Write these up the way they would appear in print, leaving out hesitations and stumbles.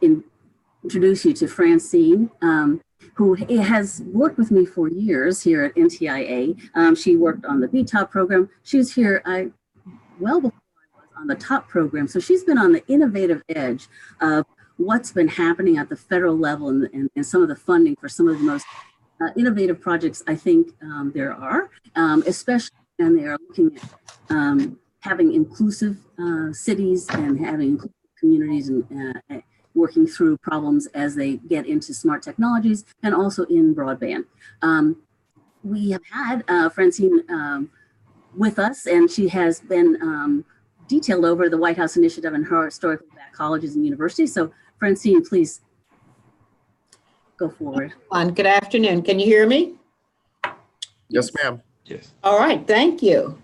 introduce you to Francine, who has worked with me for years here at NTIA. She worked on the BTOP program. She was here well before I was on the top program. So she's been on the innovative edge of what's been happening at the federal level and some of the funding for some of the most innovative projects I think there are, especially when they are looking at having inclusive cities and having inclusive communities and working through problems as they get into smart technologies and also in broadband. We have had Francine with us, and she has been detailed over the White House Initiative on historically black colleges and universities. So Francine, please go forward. Good afternoon. Can you hear me? Yes, ma'am. Yes. All right, thank you.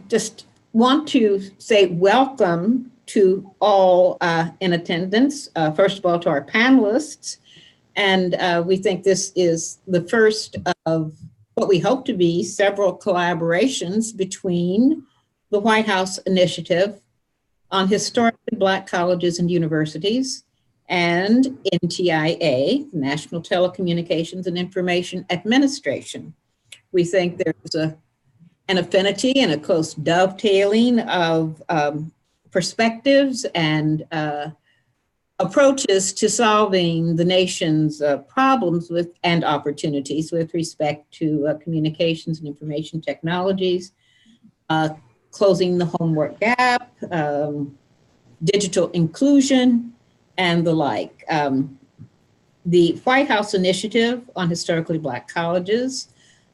Just want to say welcome to all in attendance. First of all, to our panelists. And we think this is the first of what we hope to be several collaborations between the White House Initiative on Historically Black Colleges and Universities and NTIA, National Telecommunications and Information Administration. We think there's an affinity and a close dovetailing of perspectives and approaches to solving the nation's problems with and opportunities with respect to communications and information technologies, closing the homework gap, digital inclusion, and the like. The White House Initiative on Historically Black Colleges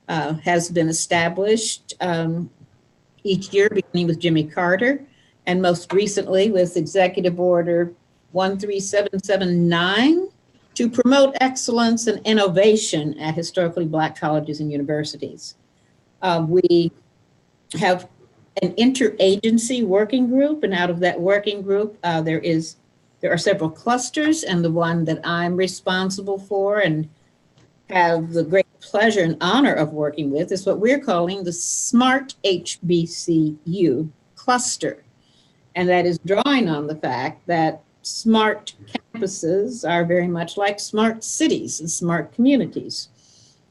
has been established each year, beginning with Jimmy Carter, and most recently with Executive Order 13779 to promote excellence and innovation at historically Black colleges and universities. We have an interagency working group, and out of that working group, there are several clusters, and the one that I'm responsible for and have the great pleasure and honor of working with is what we're calling the Smart HBCU cluster. And that is drawing on the fact that smart campuses are very much like smart cities and smart communities.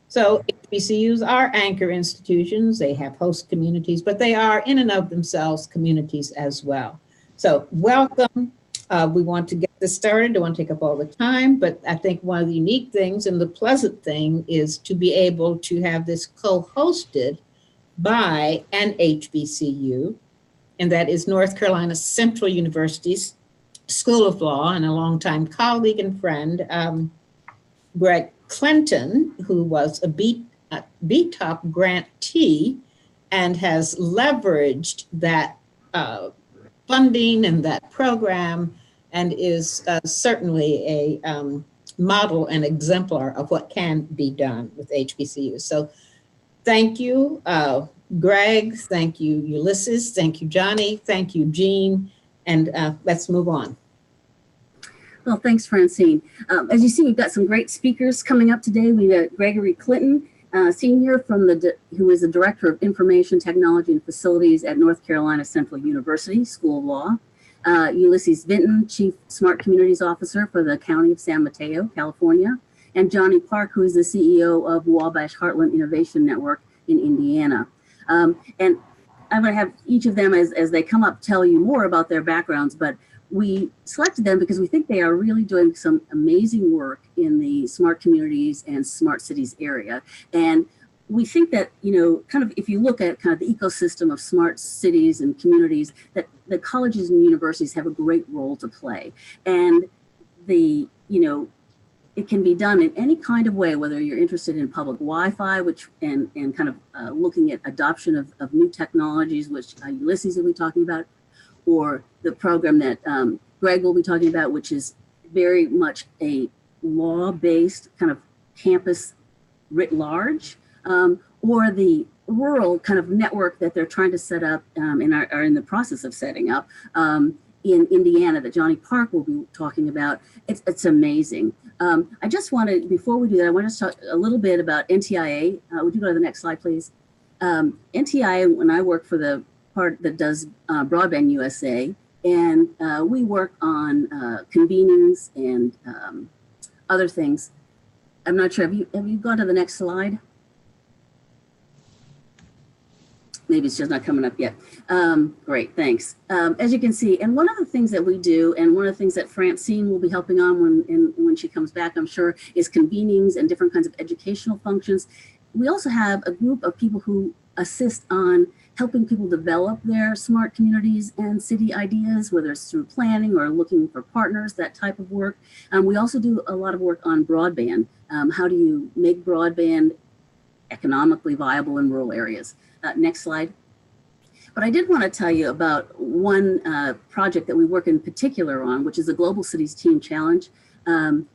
So HBCUs are anchor institutions, they have host communities, but they are in and of themselves communities as well. So welcome. We want to get this started. Don't want to take up all the time, but I think one of the unique things and the pleasant thing is to be able to have this co-hosted by an HBCU, and that is North Carolina Central University's School of Law, and a longtime colleague and friend, Greg Clinton, who was a BTOP grantee and has leveraged that funding and that program, and is certainly a model and exemplar of what can be done with HBCUs. So thank you, Greg, thank you, Ulysses, thank you, Johnny, thank you, Jean, and let's move on. Well, thanks, Francine. As you see, we've got some great speakers coming up today. We got Gregory Clinton, Senior, who is the Director of Information Technology and Facilities at North Carolina Central University School of Law. Ulysses Vinton, Chief Smart Communities Officer for the County of San Mateo, California. And Johnny Park, who is the CEO of Wabash Heartland Innovation Network in Indiana. And I'm going to have each of them, as they come up, tell you more about their backgrounds, but we selected them because we think they are really doing some amazing work in the smart communities and smart cities area. And we think that, kind of if you look at kind of the ecosystem of smart cities and communities, that the colleges and universities have a great role to play. And it can be done in any kind of way, whether you're interested in public Wi-Fi, and kind of looking at adoption of new technologies, which Ulysses will be talking about, or the program that Greg will be talking about, which is very much a law-based kind of campus writ large, or the rural kind of network that they're trying to set up and are in the process of setting up in Indiana that Johnny Park will be talking about. It's amazing. I just wanted, before we do that, I want to talk a little bit about NTIA. Would you go to the next slide, please? NTIA, when I work for the part that does Broadband USA, And we work on convenings and other things. I'm not sure, have you gone to the next slide? Maybe it's just not coming up yet. Great, thanks. As you can see, and one of the things that we do, and one of the things that Francine will be helping on when she comes back, I'm sure, is convenings and different kinds of educational functions. We also have a group of people who assist on helping people develop their smart communities and city ideas, whether it's through planning or looking for partners, that type of work. We also do a lot of work on broadband. How do you make broadband economically viable in rural areas? Next slide. But I did want to tell you about one project that we work in particular on, which is the Global Cities Team Challenge.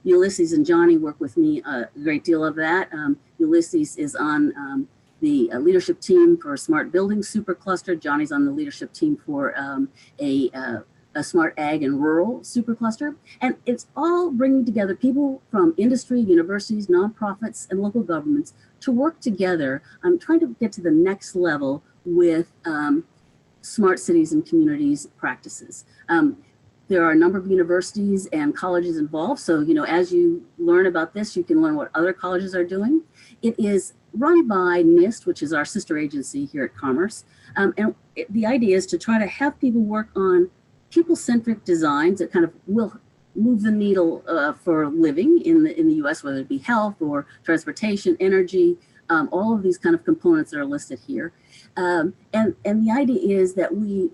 Ulysses and Johnny work with me a great deal of that. Ulysses is on the leadership team for a smart building supercluster. Johnny's on the leadership team for a smart ag and rural supercluster. And it's all bringing together people from industry, universities, nonprofits, and local governments to work together on trying to get to the next level with smart cities and communities practices. There are a number of universities and colleges involved. So, as you learn about this, you can learn what other colleges are doing. It is run by NIST, which is our sister agency here at Commerce. The idea is to try to have people work on people-centric designs that kind of will move the needle for living in the U.S., whether it be health or transportation, energy, all of these kind of components that are listed here. And the idea is that we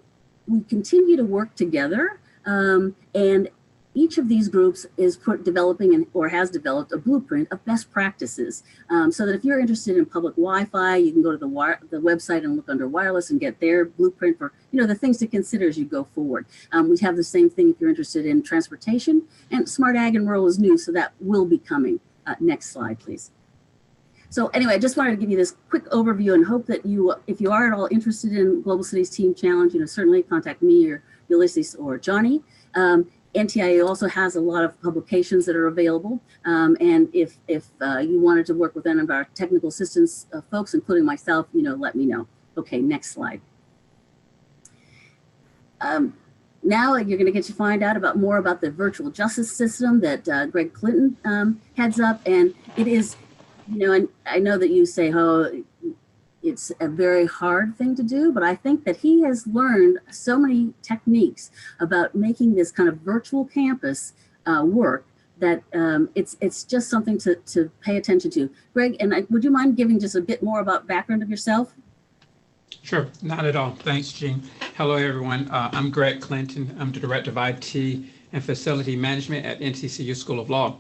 continue to work together, and each of these groups is developing or has developed a blueprint of best practices, so that if you're interested in public Wi-Fi, you can go to the website and look under wireless and get their blueprint for the things to consider as you go forward. We have the same thing if you're interested in transportation, and smart ag and rural is new, so that will be coming. Next slide, please. So anyway, I just wanted to give you this quick overview and hope that if you are at all interested in Global Cities Team Challenge, certainly contact me or Ulysses or Johnny. NTIA also has a lot of publications that are available. And if you wanted to work with any of our technical assistance folks, including myself, let me know. Okay, next slide. Now you're going to get to find out more about the virtual justice system that Greg Clinton heads up. And it is, and I know that you say, oh, it's a very hard thing to do, but I think that he has learned so many techniques about making this kind of virtual campus work that it's just something to pay attention to. Greg, and would you mind giving just a bit more about background of yourself? Sure, not at all. Thanks, Jean. Hello, everyone. I'm Greg Clinton. I'm the Director of IT and Facility Management at NCCU School of Law.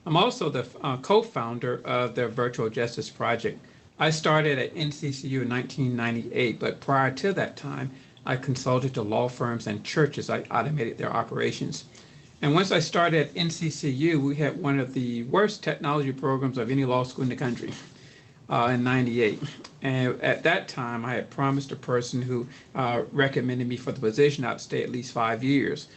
I'm also the co-founder of the Virtual Justice Project. I started at NCCU in 1998, but prior to that time, I consulted to law firms and churches. I automated their operations. And once I started at NCCU, we had one of the worst technology programs of any law school in the country in 98. And at that time, I had promised a person who recommended me for the position I'd stay at least 5 years.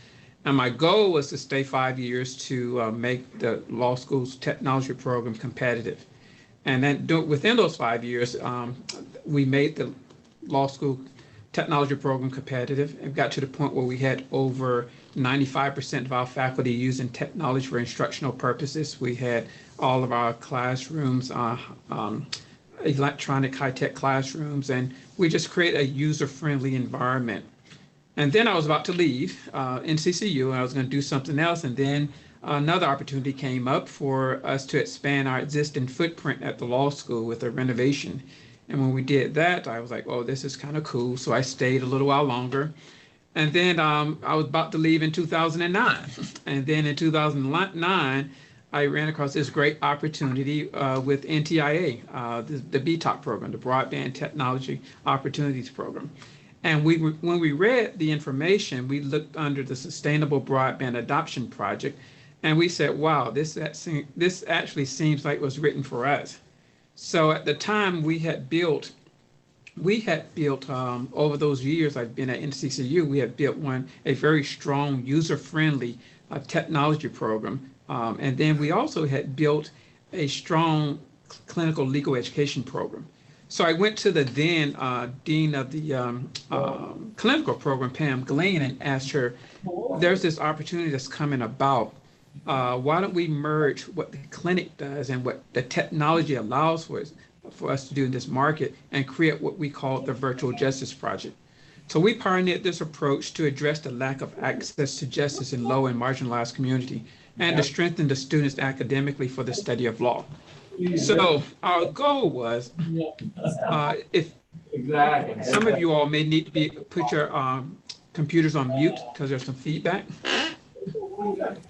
And my goal was to stay 5 years to make the law school's technology program competitive. And then within those 5 years, we made the law school technology program competitive. It got to the point where we had over 95% of our faculty using technology for instructional purposes. We had all of our classrooms, electronic high-tech classrooms, and we just create a user-friendly environment. And then I was about to leave NCCU, and I was going to do something else, and then another opportunity came up for us to expand our existing footprint at the law school with a renovation. And when we did that, I was like, oh, this is kind of cool. So I stayed a little while longer. And then I was about to leave in 2009. And then in 2009, I ran across this great opportunity with NTIA, the BTOP program, the Broadband Technology Opportunities Program. And when we read the information, we looked under the Sustainable Broadband Adoption Project, and we said, wow, this actually seems like it was written for us. So at the time we had built over those years I've been at NCCU, we had built a very strong user-friendly technology program. And then we also had built a strong clinical legal education program. So I went to the then dean of the clinical program, Pam Glean, and asked her, there's this opportunity that's coming about. Why don't we merge what the clinic does and what the technology allows for us to do in this market and create what we call the Virtual Justice Project. So we pioneered this approach to address the lack of access to justice in low and marginalized community and to strengthen the students academically for the study of law. So our goal was, if some of you all may need to put your computers on mute because there's some feedback.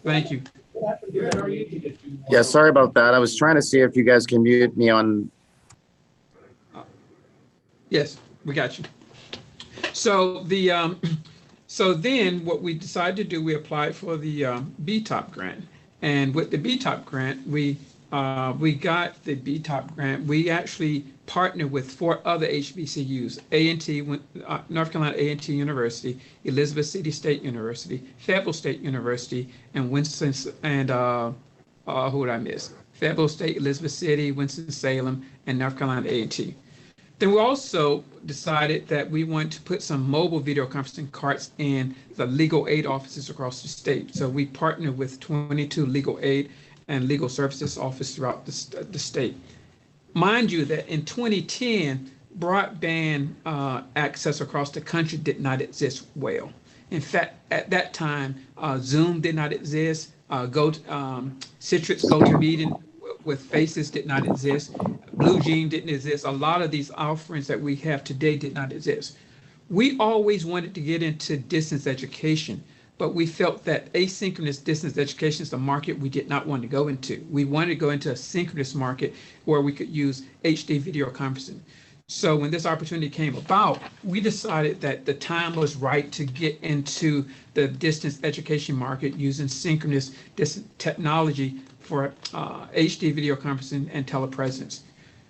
Thank you. Yeah, sorry about that. I was trying to see if you guys can mute me on. Yes, we got you. So so then what we decided to do, we applied for the BTOP grant, and with the BTOP grant, we got the BTOP grant. We actually partnered with 4 other HBCUs: A&T, North Carolina A&T University, Elizabeth City State University, Fayetteville State University, and Winston and who did I miss? Fayetteville State, Elizabeth City, Winston-Salem, and North Carolina A&T. Then we also decided that we want to put some mobile video conferencing carts in the legal aid offices across the state. So we partnered with 22 legal aid and legal services offices throughout the state. Mind you that in 2010, broadband access across the country did not exist well. In fact, at that time, Zoom did not exist. Citrix GoToMeeting with Faces did not exist. BlueJean didn't exist. A lot of these offerings that we have today did not exist. We always wanted to get into distance education, but we felt that asynchronous distance education is the market we did not want to go into. We wanted to go into a synchronous market where we could use HD video conferencing. So when this opportunity came about, we decided that the time was right to get into the distance education market using synchronous distance technology for HD video conferencing and telepresence.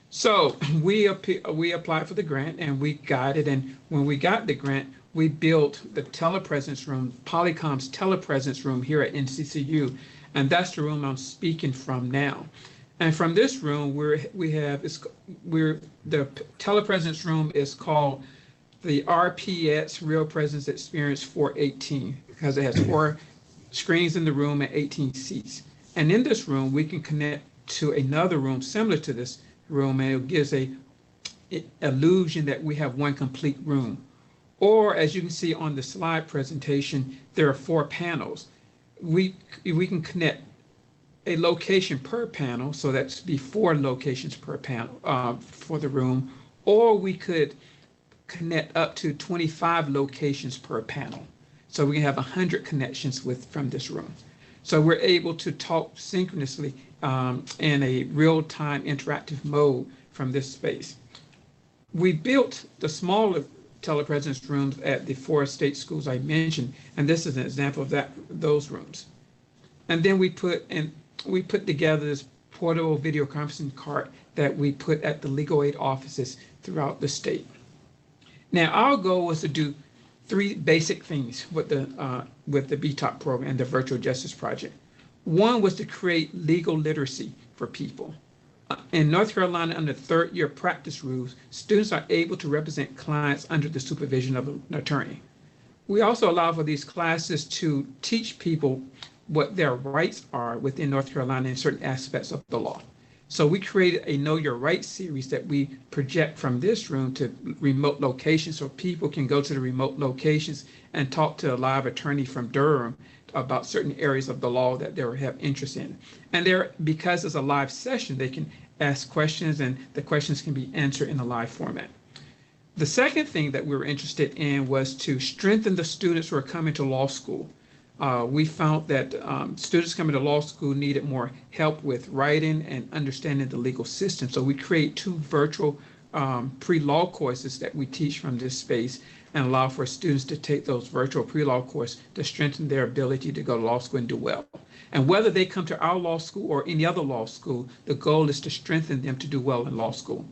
So we applied for the grant and we got it. And when we got the grant, we built the telepresence room, Polycom's telepresence room here at NCCU. And that's the room I'm speaking from now. And from this room, the telepresence room is called the RPX Real Presence Experience 418 because it has 4 screens in the room and 18 seats. And in this room, we can connect to another room similar to this room, and it gives a illusion that we have one complete room. Or as you can see on the slide presentation, there are 4 panels. We can connect a location per panel, so that's be 4 locations per panel for the room, or we could connect up to 25 locations per panel. So we can have 100 connections from this room. So we're able to talk synchronously in a real-time interactive mode from this space. We built the smaller telepresence rooms at the 4 state schools I mentioned, and this is an example of those rooms. And then we put together this portable video conferencing cart that we put at the legal aid offices throughout the state. Now, our goal was to do 3 basic things with the BTOP program and the Virtual Justice Project. One was to create legal literacy for people. In North Carolina, under 3rd year practice rules, students are able to represent clients under the supervision of an attorney. We also allow for these classes to teach people what their rights are within North Carolina in certain aspects of the law. So we created a Know Your Rights series that we project from this room to remote locations so people can go to the remote locations and talk to a live attorney from Durham about certain areas of the law that they have interest in. And because it's a live session, they can ask questions and the questions can be answered in a live format. The second thing that we were interested in was to strengthen the students who are coming to law school. We found that students coming to law school needed more help with writing and understanding the legal system. So we create 2 virtual pre-law courses that we teach from this space and allow for students to take those virtual pre-law courses to strengthen their ability to go to law school and do well. And whether they come to our law school or any other law school, the goal is to strengthen them to do well in law school.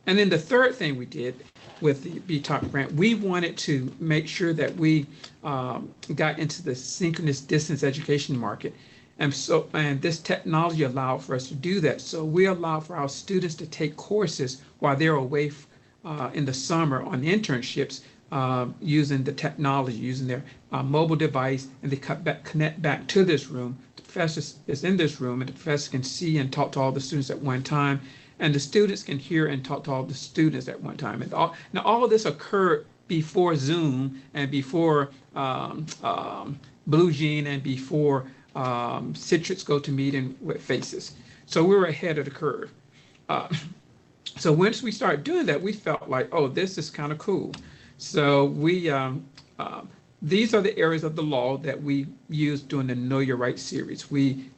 And then the third thing we did with the BTOP grant, we wanted to make sure that we got into the synchronous distance education market. And this technology allowed for us to do that. So we allow for our students to take courses while they're away in the summer on internships using the technology, using their mobile device, and they connect back to this room. The professor is in this room, and the professor can see and talk to all the students at one time, and the students can hear and talk to all the students at one time. And now all of this occurred before Zoom and before Blue Jean and before Citrix GoToMeeting with Faces. So we were ahead of the curve. So once we started doing that, we felt like, oh, this is kind of cool. So these are the areas of the law that we use during the Know Your Rights series. We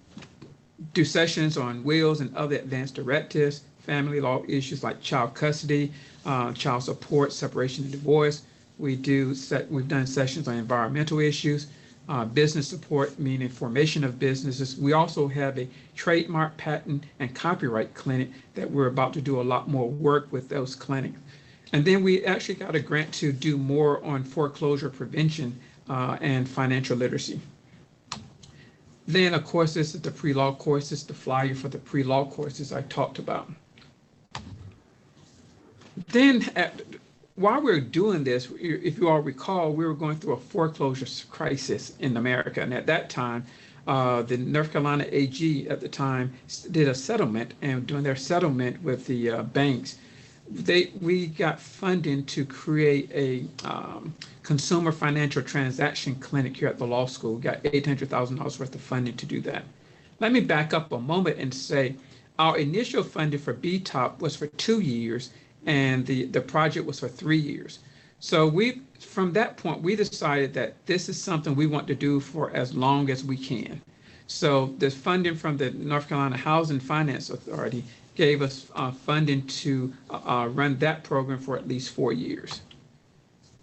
do sessions on wills and other advanced directives, family law issues like child custody, child support, separation and divorce. We've done sessions on environmental issues, business support, meaning formation of businesses. We also have a trademark, patent, and copyright clinic that we're about to do a lot more work with those clinics. And then we actually got a grant to do more on foreclosure prevention and financial literacy. Then, of course, this is the pre-law courses, the flyer for the pre-law courses I talked about. Then, while we were doing this, if you all recall, we were going through a foreclosure crisis in America. And at that time, the North Carolina AG at the time did a settlement, and during their settlement with the banks, we got funding to create a consumer financial transaction clinic here at the law school. We got $800,000 worth of funding to do that. Let me back up a moment and say our initial funding for BTOP was for 2 years, and the project was for 3 years. So from that point, we decided that this is something we want to do for as long as we can. So the funding from the North Carolina Housing Finance Authority gave us funding to run that program for at least 4 years.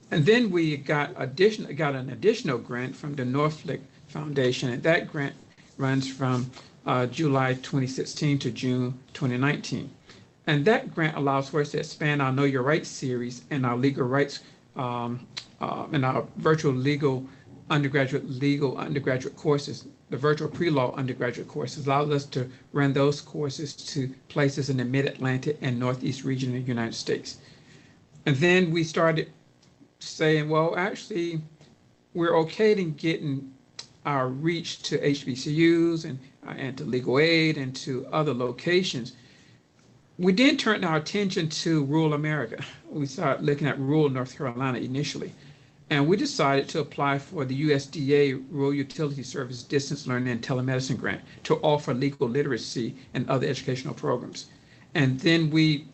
And then we got an additional grant from the Norfolk Foundation, and that grant runs from July 2016 to June 2019. And that grant allows for us to expand our Know Your Rights series and our legal rights and our virtual legal undergraduate courses. The virtual pre-law undergraduate courses allows us to run those courses to places in the Mid-Atlantic and Northeast region of the United States. And then we started saying, well, actually, we're okay in getting our reach to HBCUs and to legal aid and to other locations. We then turned our attention to rural America. We started looking at rural North Carolina initially. And we decided to apply for the USDA Rural Utility Service Distance Learning and Telemedicine Grant to offer legal literacy and other educational programs. And then we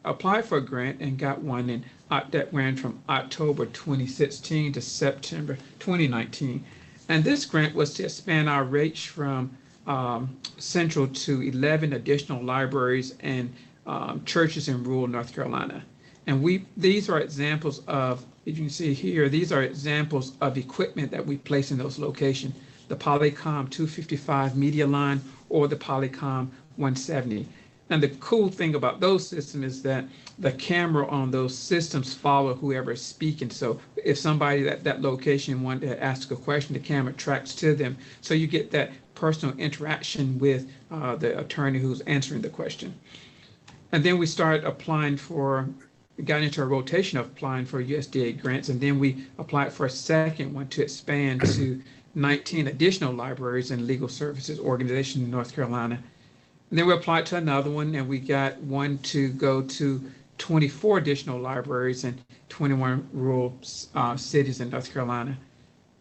applied for a grant and got one that ran from October 2016 to September 2019. And this grant was to expand our reach from Central to 11 additional libraries and churches in rural North Carolina. And these are examples of, if you can see here, these are examples of equipment that we place in those locations, the Polycom 255 media line or the Polycom 170. And the cool thing about those systems is that the camera on those systems follow whoever is speaking. So if somebody at that location wanted to ask a question, the camera tracks to them. So you get that personal interaction with the attorney who's answering the question. And then we started got into a rotation of applying for USDA grants, and then we applied for a second one to expand to 19 additional libraries and legal services organizations in North Carolina. And then we applied to another one, and we got one to go to 24 additional libraries and 21 rural cities in North Carolina.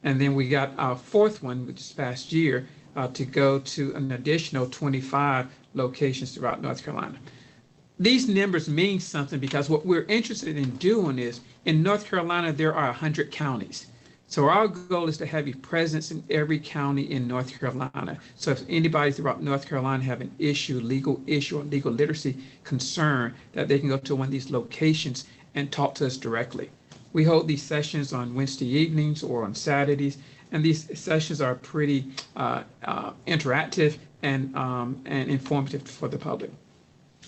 And then we got our fourth one, which is past year, to go to an additional 25 locations throughout North Carolina. These numbers mean something because what we're interested in doing is, in North Carolina, there are 100 counties. So our goal is to have a presence in every county in North Carolina. So if anybody throughout North Carolina have an legal issue or legal literacy concern, that they can go to one of these locations and talk to us directly. We hold these sessions on Wednesday evenings or on Saturdays, and these sessions are pretty interactive and informative for the public.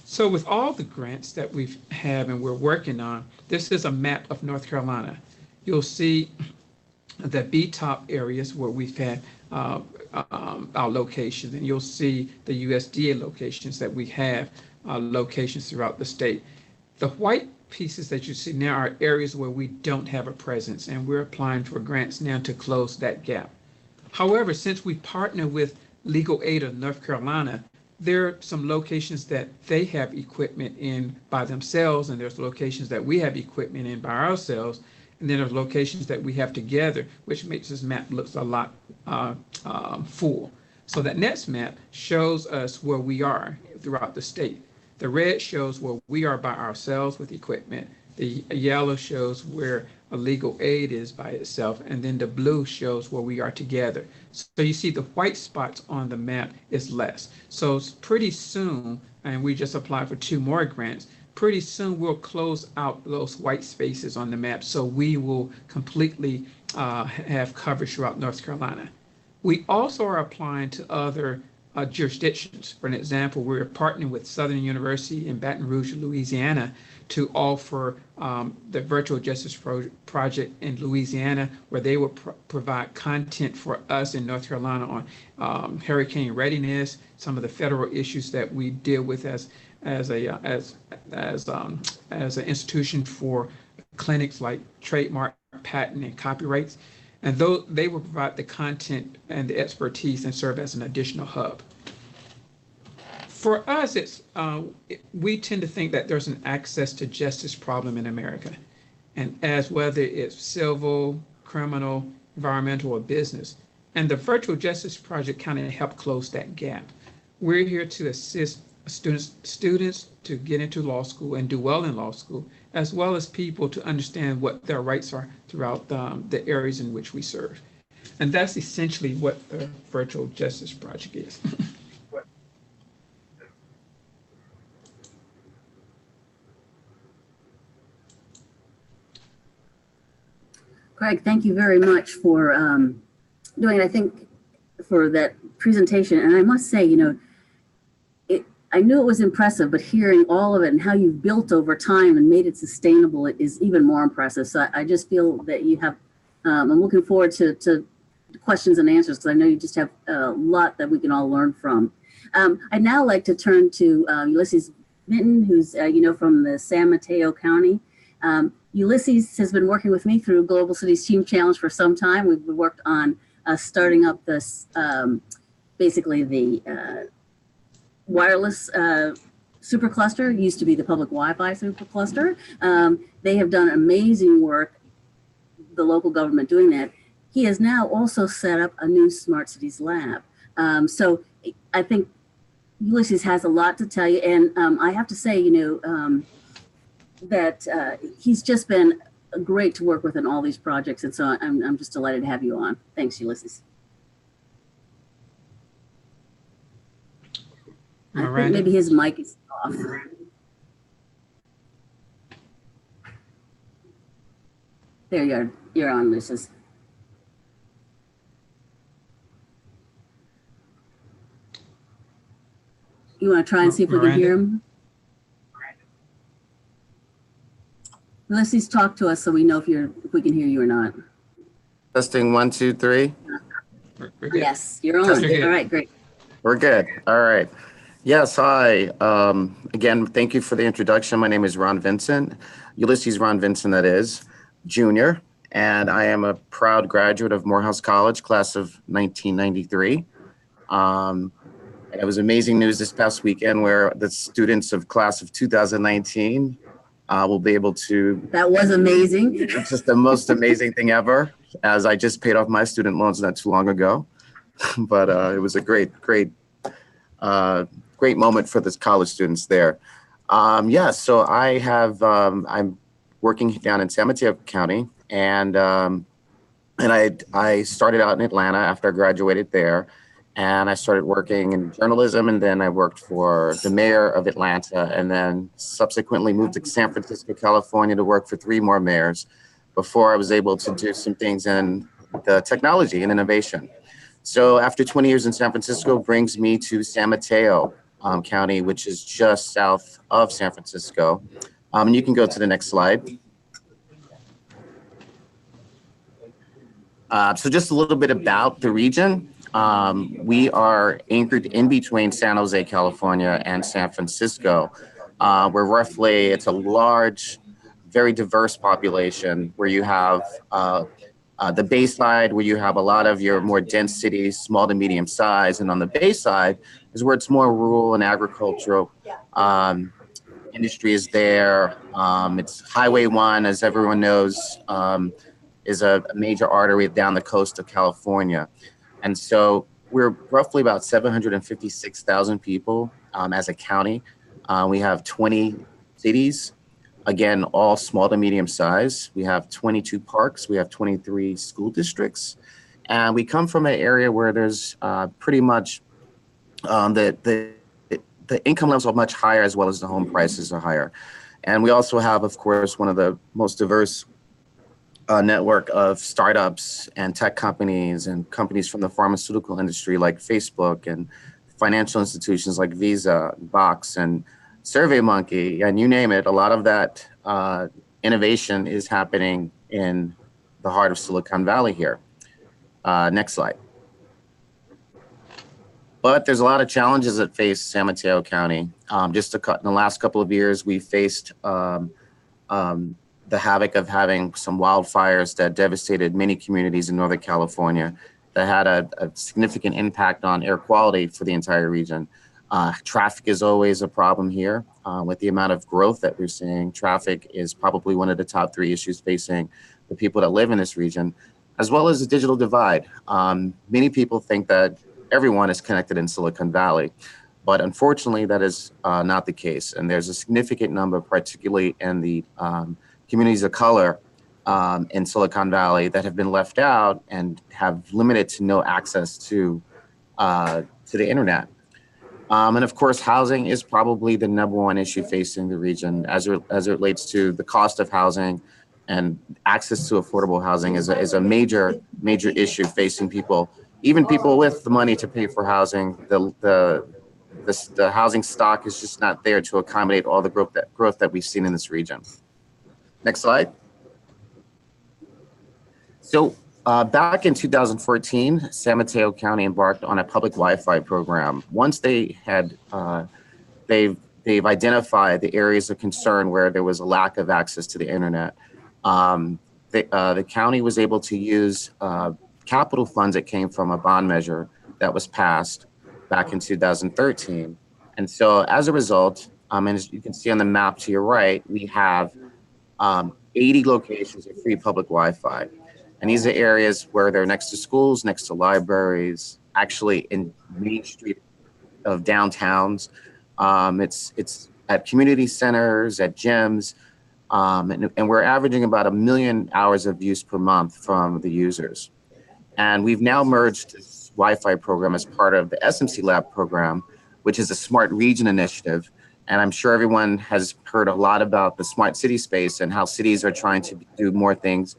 So with all the grants that we have and we're working on, this is a map of North Carolina. You'll see the BTOP areas where we've had our locations, and you'll see the USDA locations that we have locations throughout the state. The white pieces that you see now are areas where we don't have a presence, and we're applying for grants now to close that gap. However, since we partner with Legal Aid of North Carolina, there are some locations that they have equipment in by themselves, and there's locations that we have equipment in by ourselves, and then there's locations that we have together, which makes this map looks a lot full. So that next map shows us where we are throughout the state. The red shows where we are by ourselves with equipment. The yellow shows where a legal aid is by itself, and then the blue shows where we are together. So you see the white spots on the map is less. So pretty soon, and we just applied for 2 more grants, pretty soon we'll close out those white spaces on the map, so we will completely have coverage throughout North Carolina. We also are applying to other jurisdictions. For an example, we're partnering with Southern University in Baton Rouge, Louisiana, to offer the Virtual Justice Project in Louisiana, where they will provide content for us in North Carolina on hurricane readiness, some of the federal issues that we deal with as an institution for clinics like trademark, patent, and copyrights. And they will provide the content and the expertise and serve as an additional hub. For us, we tend to think that there's an access to justice problem in America, and as whether it's civil, criminal, environmental, or business. And the Virtual Justice Project kind of helped close that gap. We're here to assist students to get into law school and do well in law school, as well as people to understand what their rights are throughout the areas in which we serve. And that's essentially what the Virtual Justice Project is. Greg, thank you very much for doing, I think, for that presentation. And I must say, I knew it was impressive, but hearing all of it and how you've built over time and made it sustainable is even more impressive. So I just feel that you have, I'm looking forward to questions and answers, because I know you just have a lot that we can all learn from. I'd now like to turn to Ulysses Minton, who's, from the San Mateo County. Ulysses has been working with me through Global Cities Team Challenge for some time. We've worked on starting up this, basically the wireless supercluster, used to be the public Wi-Fi supercluster. They have done amazing work, the local government doing that. He has now also set up a new Smart Cities Lab. So I think Ulysses has a lot to tell you. And I have to say, that he's just been great to work with in all these projects. And so I'm just delighted to have you on. Thanks, Ulysses. I think maybe his mic is off. There you are. You're on, Ulysses. You want to try and see if we can hear him? Ulysses, talk to us so we know if we can hear you or not. Testing 1, 2, 3. Yes, you're on. All right, great. We're good. All right. Yes, hi. Again, thank you for the introduction. My name is Ron Vincent, Ulysses Ron Vincent, that is, Jr., and I am a proud graduate of Morehouse College, class of 1993. It was amazing news this past weekend where the students of class of 2019 will be able to. That was amazing. It's just the most amazing thing ever, as I just paid off my student loans not too long ago. But it was a great moment for the college students there. So I have, I'm working down in San Mateo County, and I started out in Atlanta after I graduated there. And I started working in journalism, and then I worked for the mayor of Atlanta, and then subsequently moved to San Francisco, California to work for 3 more mayors before I was able to do some things in the technology and innovation. So after 20 years in San Francisco brings me to San Mateo County, which is just south of San Francisco. And you can go to the next slide. So just a little bit about the region. We are anchored in between San Jose, California and San Francisco. We're roughly, it's a large very diverse population where you have the Bay side, where you have a lot of your more dense cities, small to medium size, and on the Bay side is where it's more rural and agricultural. Industry is there. It's Highway 1, as everyone knows, is a major artery down the coast of California. And so we're roughly about 756,000 people as a county. We have 20 cities, again, all small to medium size. We have 22 parks. We have 23 school districts. And we come from an area where there's pretty much the income levels are much higher, as well as the home prices are higher. And we also have, of course, one of the most diverse network of startups and tech companies and companies from the pharmaceutical industry like Facebook, and financial institutions like Visa, Box, and SurveyMonkey, and you name it. A lot of that innovation is happening in the heart of Silicon Valley here. Next slide. But there's a lot of challenges that face San Mateo County. In the last couple of years, we faced the havoc of having some wildfires that devastated many communities in Northern California that had a significant impact on air quality for the entire region. Traffic is always a problem here. With the amount of growth that we're seeing, traffic is probably one of the top 3 issues facing the people that live in this region, as well as the digital divide. Many people think that everyone is connected in Silicon Valley, but unfortunately that is not the case. And there's a significant number, particularly in the communities of color in Silicon Valley, that have been left out and have limited to no access to the internet. And of course, housing is probably the #1 issue facing the region as it relates to the cost of housing, and access to affordable housing is a major issue facing people. Even people with the money to pay for housing, the housing stock is just not there to accommodate all the growth that we've seen in this region. Next slide. So back in 2014, San Mateo County embarked on a public Wi-Fi program. Once they had, they've identified the areas of concern where there was a lack of access to the internet. The county was able to use capital funds that came from a bond measure that was passed back in 2013. And so as a result, and as you can see on the map to your right, we have 80 locations of free public Wi-Fi. And these are areas where they're next to schools, next to libraries, actually in Main Street of downtowns. It's at community centers, at gyms, and we're averaging about 1 million hours of use per month from the users. And we've now merged this Wi-Fi program as part of the SMC Lab program, which is a smart region initiative. And I'm sure everyone has heard a lot about the smart city space and how cities are trying to do more things,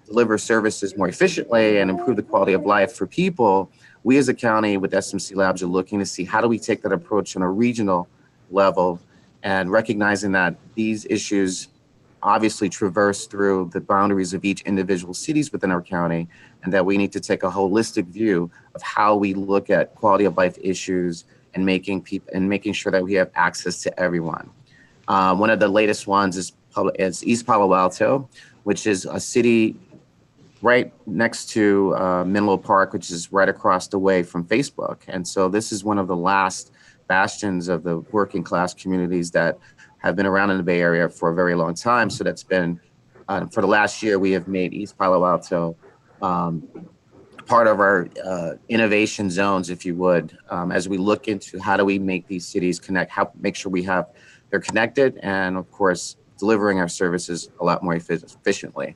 deliver services more efficiently and improve the quality of life for people. We as a county with SMC Labs are looking to see how do we take that approach on a regional level, and recognizing that these issues obviously traverse through the boundaries of each individual cities within our county, and that we need to take a holistic view of how we look at quality of life issues and making sure that we have access to everyone. One of the latest ones is East Palo Alto, which is a city right next to Menlo Park, which is right across the way from Facebook. And so this is one of the last bastions of the working class communities that have been around in the Bay Area for a very long time. So that's been, for the last year, we have made East Palo Alto part of our innovation zones, if you would, as we look into how do we make these cities connect, how make sure they're connected, and of course, delivering our services a lot more efficiently.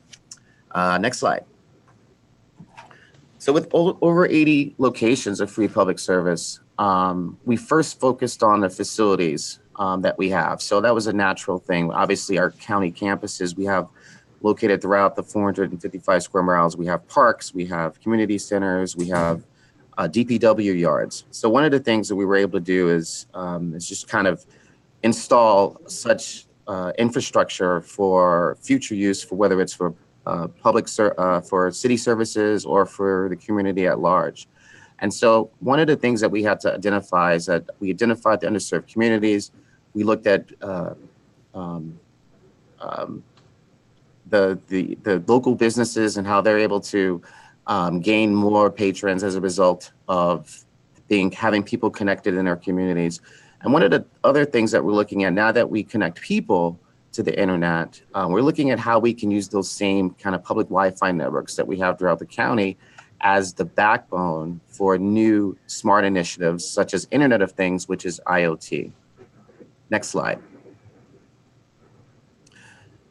Next slide. So with over 80 locations of free public service, we first focused on the facilities that we have. So that was a natural thing. Obviously, our county campuses, we have located throughout the 455 square miles. We have parks, we have community centers, we have DPW yards. So one of the things that we were able to do is just kind of install such infrastructure for future use, for whether it's for for city services or for the community at large. And so one of the things that we had to identify is that we identified the underserved communities. We looked at the local businesses and how they're able to gain more patrons as a result of having people connected in their communities. And one of the other things that we're looking at now that we connect people to the internet, we're looking at how we can use those same kind of public Wi-Fi networks that we have throughout the county as the backbone for new smart initiatives such as Internet of Things, which is IoT. Next slide.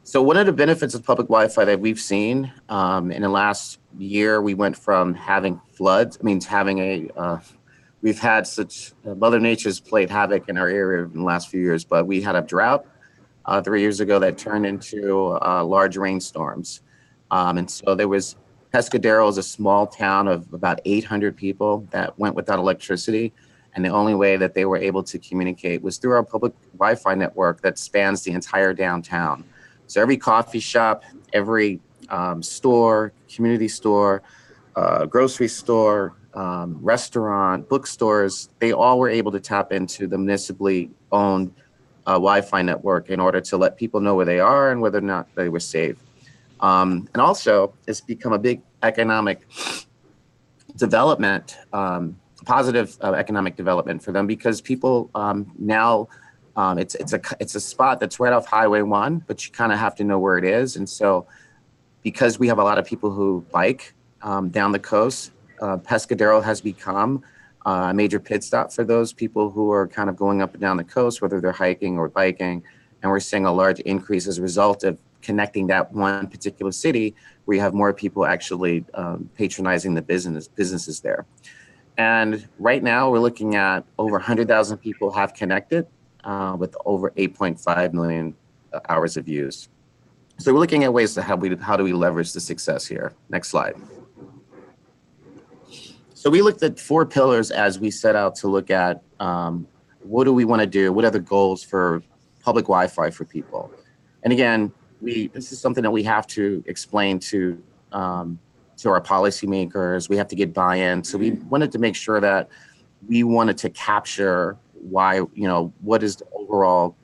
So one of the benefits of public Wi-Fi that we've seen in the last year, we went from having floods, we've had such, Mother Nature's played havoc in our area in the last few years, but we had a drought 3 years ago that turned into large rainstorms. And so there was, Pescadero is a small town of about 800 people that went without electricity. And the only way that they were able to communicate was through our public Wi-Fi network that spans the entire downtown. So every coffee shop, every store, community store, grocery store, restaurant, bookstores, they all were able to tap into the municipally owned Wi-Fi network in order to let people know where they are and whether or not they were safe. And also, it's become a big economic development, positive economic development for them because people now, it's a spot that's right off Highway 1, but you kind of have to know where it is. And so because we have a lot of people who bike down the coast, Pescadero has become a major pit stop for those people who are kind of going up and down the coast, whether they're hiking or biking. And we're seeing a large increase as a result of connecting that one particular city where you have more people actually patronizing the businesses there. And right now we're looking at over 100,000 people have connected with over 8.5 million hours of use. So we're looking at ways to how do we leverage the success here. Next slide. So we looked at 4 pillars as we set out to look at what do we want to do? What are the goals for public Wi-Fi for people? And again, this is something that we have to explain to our policymakers. We have to get buy-in. So we wanted to make sure that we wanted to capture why, what is the overall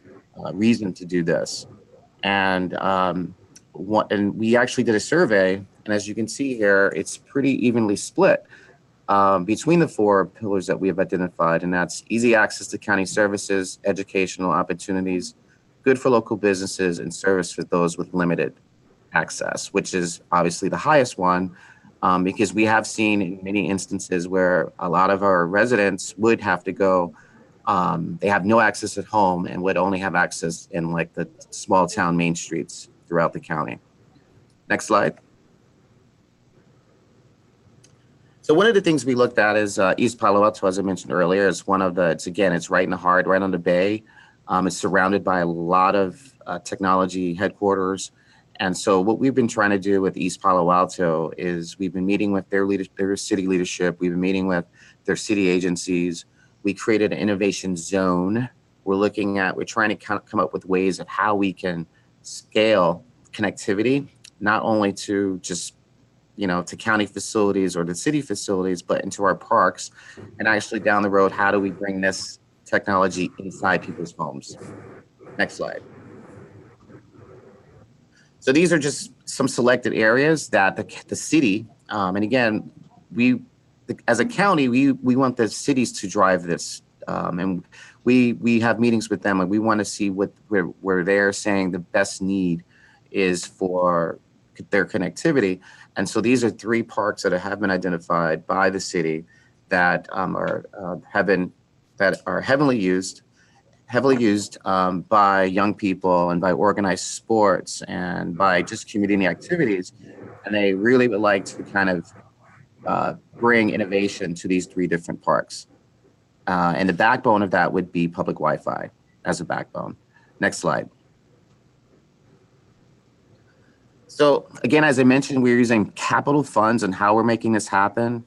reason to do this. And we actually did a survey. And as you can see here, it's pretty evenly split between the 4 pillars that we have identified. And that's easy access to county services, educational opportunities, good for local businesses, and service for those with limited access, which is obviously the highest one, because we have seen in many instances where a lot of our residents would have to go, they have no access at home and would only have access in like the small town main streets throughout the county. Next slide. So one of the things we looked at is East Palo Alto, as I mentioned earlier, is one of the, it's right in the heart, right on the bay. It's surrounded by a lot of technology headquarters. And so what we've been trying to do with East Palo Alto is we've been meeting with their city leadership. We've been meeting with their city agencies. We created an innovation zone. We're trying to come up with ways of how we can scale connectivity, not only to just, to county facilities or the city facilities, but into our parks. And actually down the road, how do we bring this technology inside people's homes? Next slide. So these are just some selected areas that the city, and again, as a county, we want the cities to drive this. And we have meetings with them and we want to see where they're saying the best need is for their connectivity. And so these are 3 parks that have been identified by the city that are heavily used by young people and by organized sports and by just community activities. And they really would like to kind of bring innovation to these 3 different parks. And the backbone of that would be public Wi-Fi as a backbone. Next slide. So again, as I mentioned, we're using capital funds and how we're making this happen.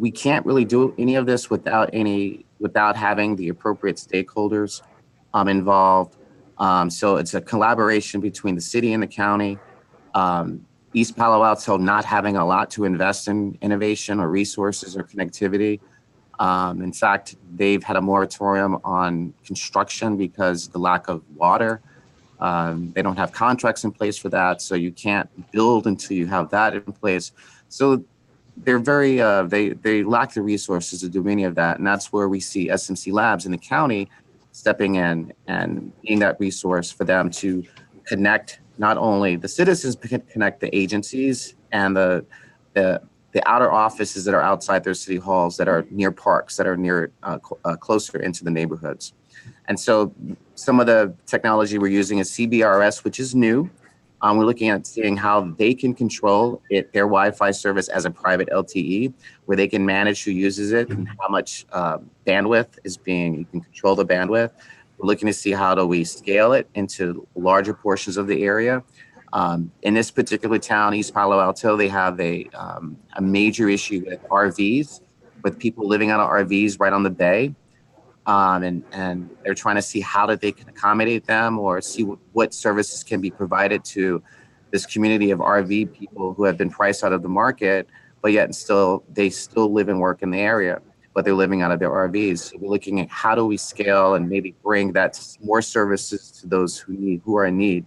We can't really do any of this without having the appropriate stakeholders involved. So it's a collaboration between the city and the county. East Palo Alto not having a lot to invest in innovation or resources or connectivity. In fact, they've had a moratorium on construction because of the lack of water. They don't have contracts in place for that, so you can't build until you have that in place. So they're very they lack the resources to do any of that, and that's where we see SMC Labs in the county stepping in and being that resource for them to connect not only the citizens, but connect the agencies and the outer offices that are outside their city halls, that are near parks, that are near closer into the neighborhoods. And so some of the technology we're using is CBRS, which is new. We're looking at seeing how they can control their Wi-Fi service as a private LTE, where they can manage who uses it and how much bandwidth is being, you can control the bandwidth. We're looking to see how do we scale it into larger portions of the area. In this particular town, East Palo Alto, they have a major issue with RVs, with people living out of RVs right on the bay. And they're trying to see how that they can accommodate them, or see what services can be provided to this community of RV people who have been priced out of the market, but yet they still live and work in the area, but they're living out of their RVs. So we're looking at how do we scale and maybe bring that more services to those who are in need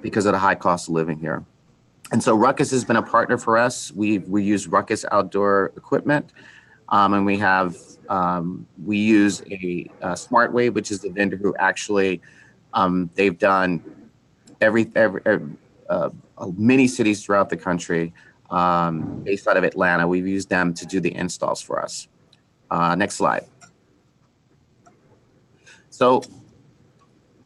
because of the high cost of living here. And so Ruckus has been a partner for us. We use Ruckus outdoor equipment. And we use a SmartWave, which is the vendor who actually, they've done many cities throughout the country based out of Atlanta. We've used them to do the installs for us. Next slide. So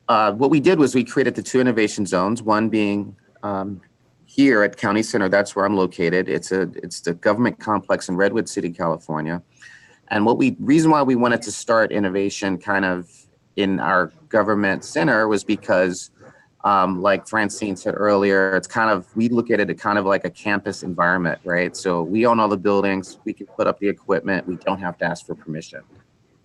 what we did was we created the 2 innovation zones, one being here at County Center. That's where I'm located. It's the government complex in Redwood City, California. And reason why we wanted to start innovation kind of in our government center was because, like Francine said earlier, we look at it kind of like a campus environment, right? So we own all the buildings, we can put up the equipment, we don't have to ask for permission.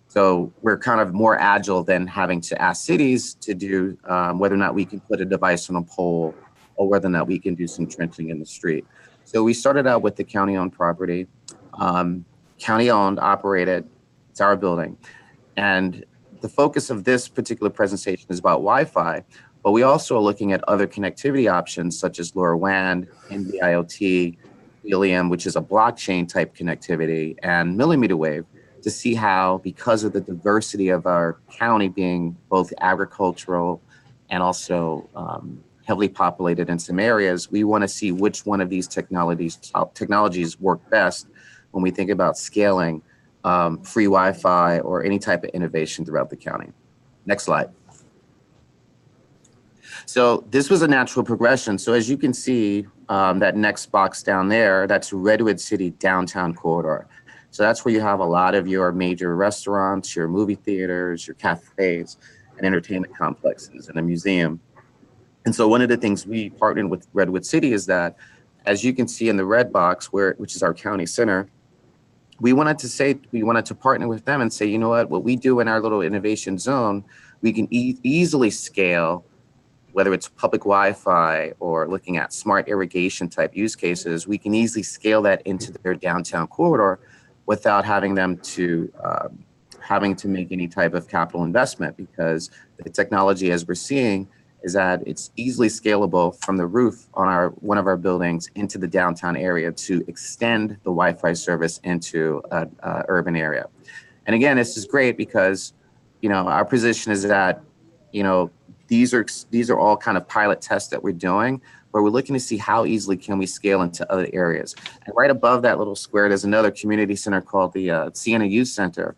So we're kind of more agile than having to ask cities to do whether or not we can put a device on a pole, or whether or not we can do some trenching in the street. So we started out with the county-owned property. County-owned, operated, it's our building. And the focus of this particular presentation is about Wi-Fi, but we also are looking at other connectivity options such as LoRaWAN, NB-IoT, Helium, which is a blockchain type connectivity, and millimeter wave, to see how, because of the diversity of our county being both agricultural and also heavily populated in some areas, we want to see which one of these technologies work best when we think about scaling free Wi-Fi or any type of innovation throughout the county. Next slide. So this was a natural progression. So as you can see, that next box down there, that's Redwood City downtown corridor. So that's where you have a lot of your major restaurants, your movie theaters, your cafes, and entertainment complexes, and a museum. And so one of the things we partnered with Redwood City is that, as you can see in the red box, which is our county center, we wanted to partner with them and say, you know what we do in our little innovation zone, we can easily scale, whether it's public Wi-Fi or looking at smart irrigation type use cases, we can easily scale that into their downtown corridor without having them to make any type of capital investment, because the technology, as we're seeing, is that it's easily scalable from the roof on one of our buildings into the downtown area to extend the Wi-Fi service into an urban area. And again, this is great because, our position is that, these are all kind of pilot tests that we're doing, where we're looking to see how easily can we scale into other areas. And right above that little square, there's another community center called the Siena Youth Center.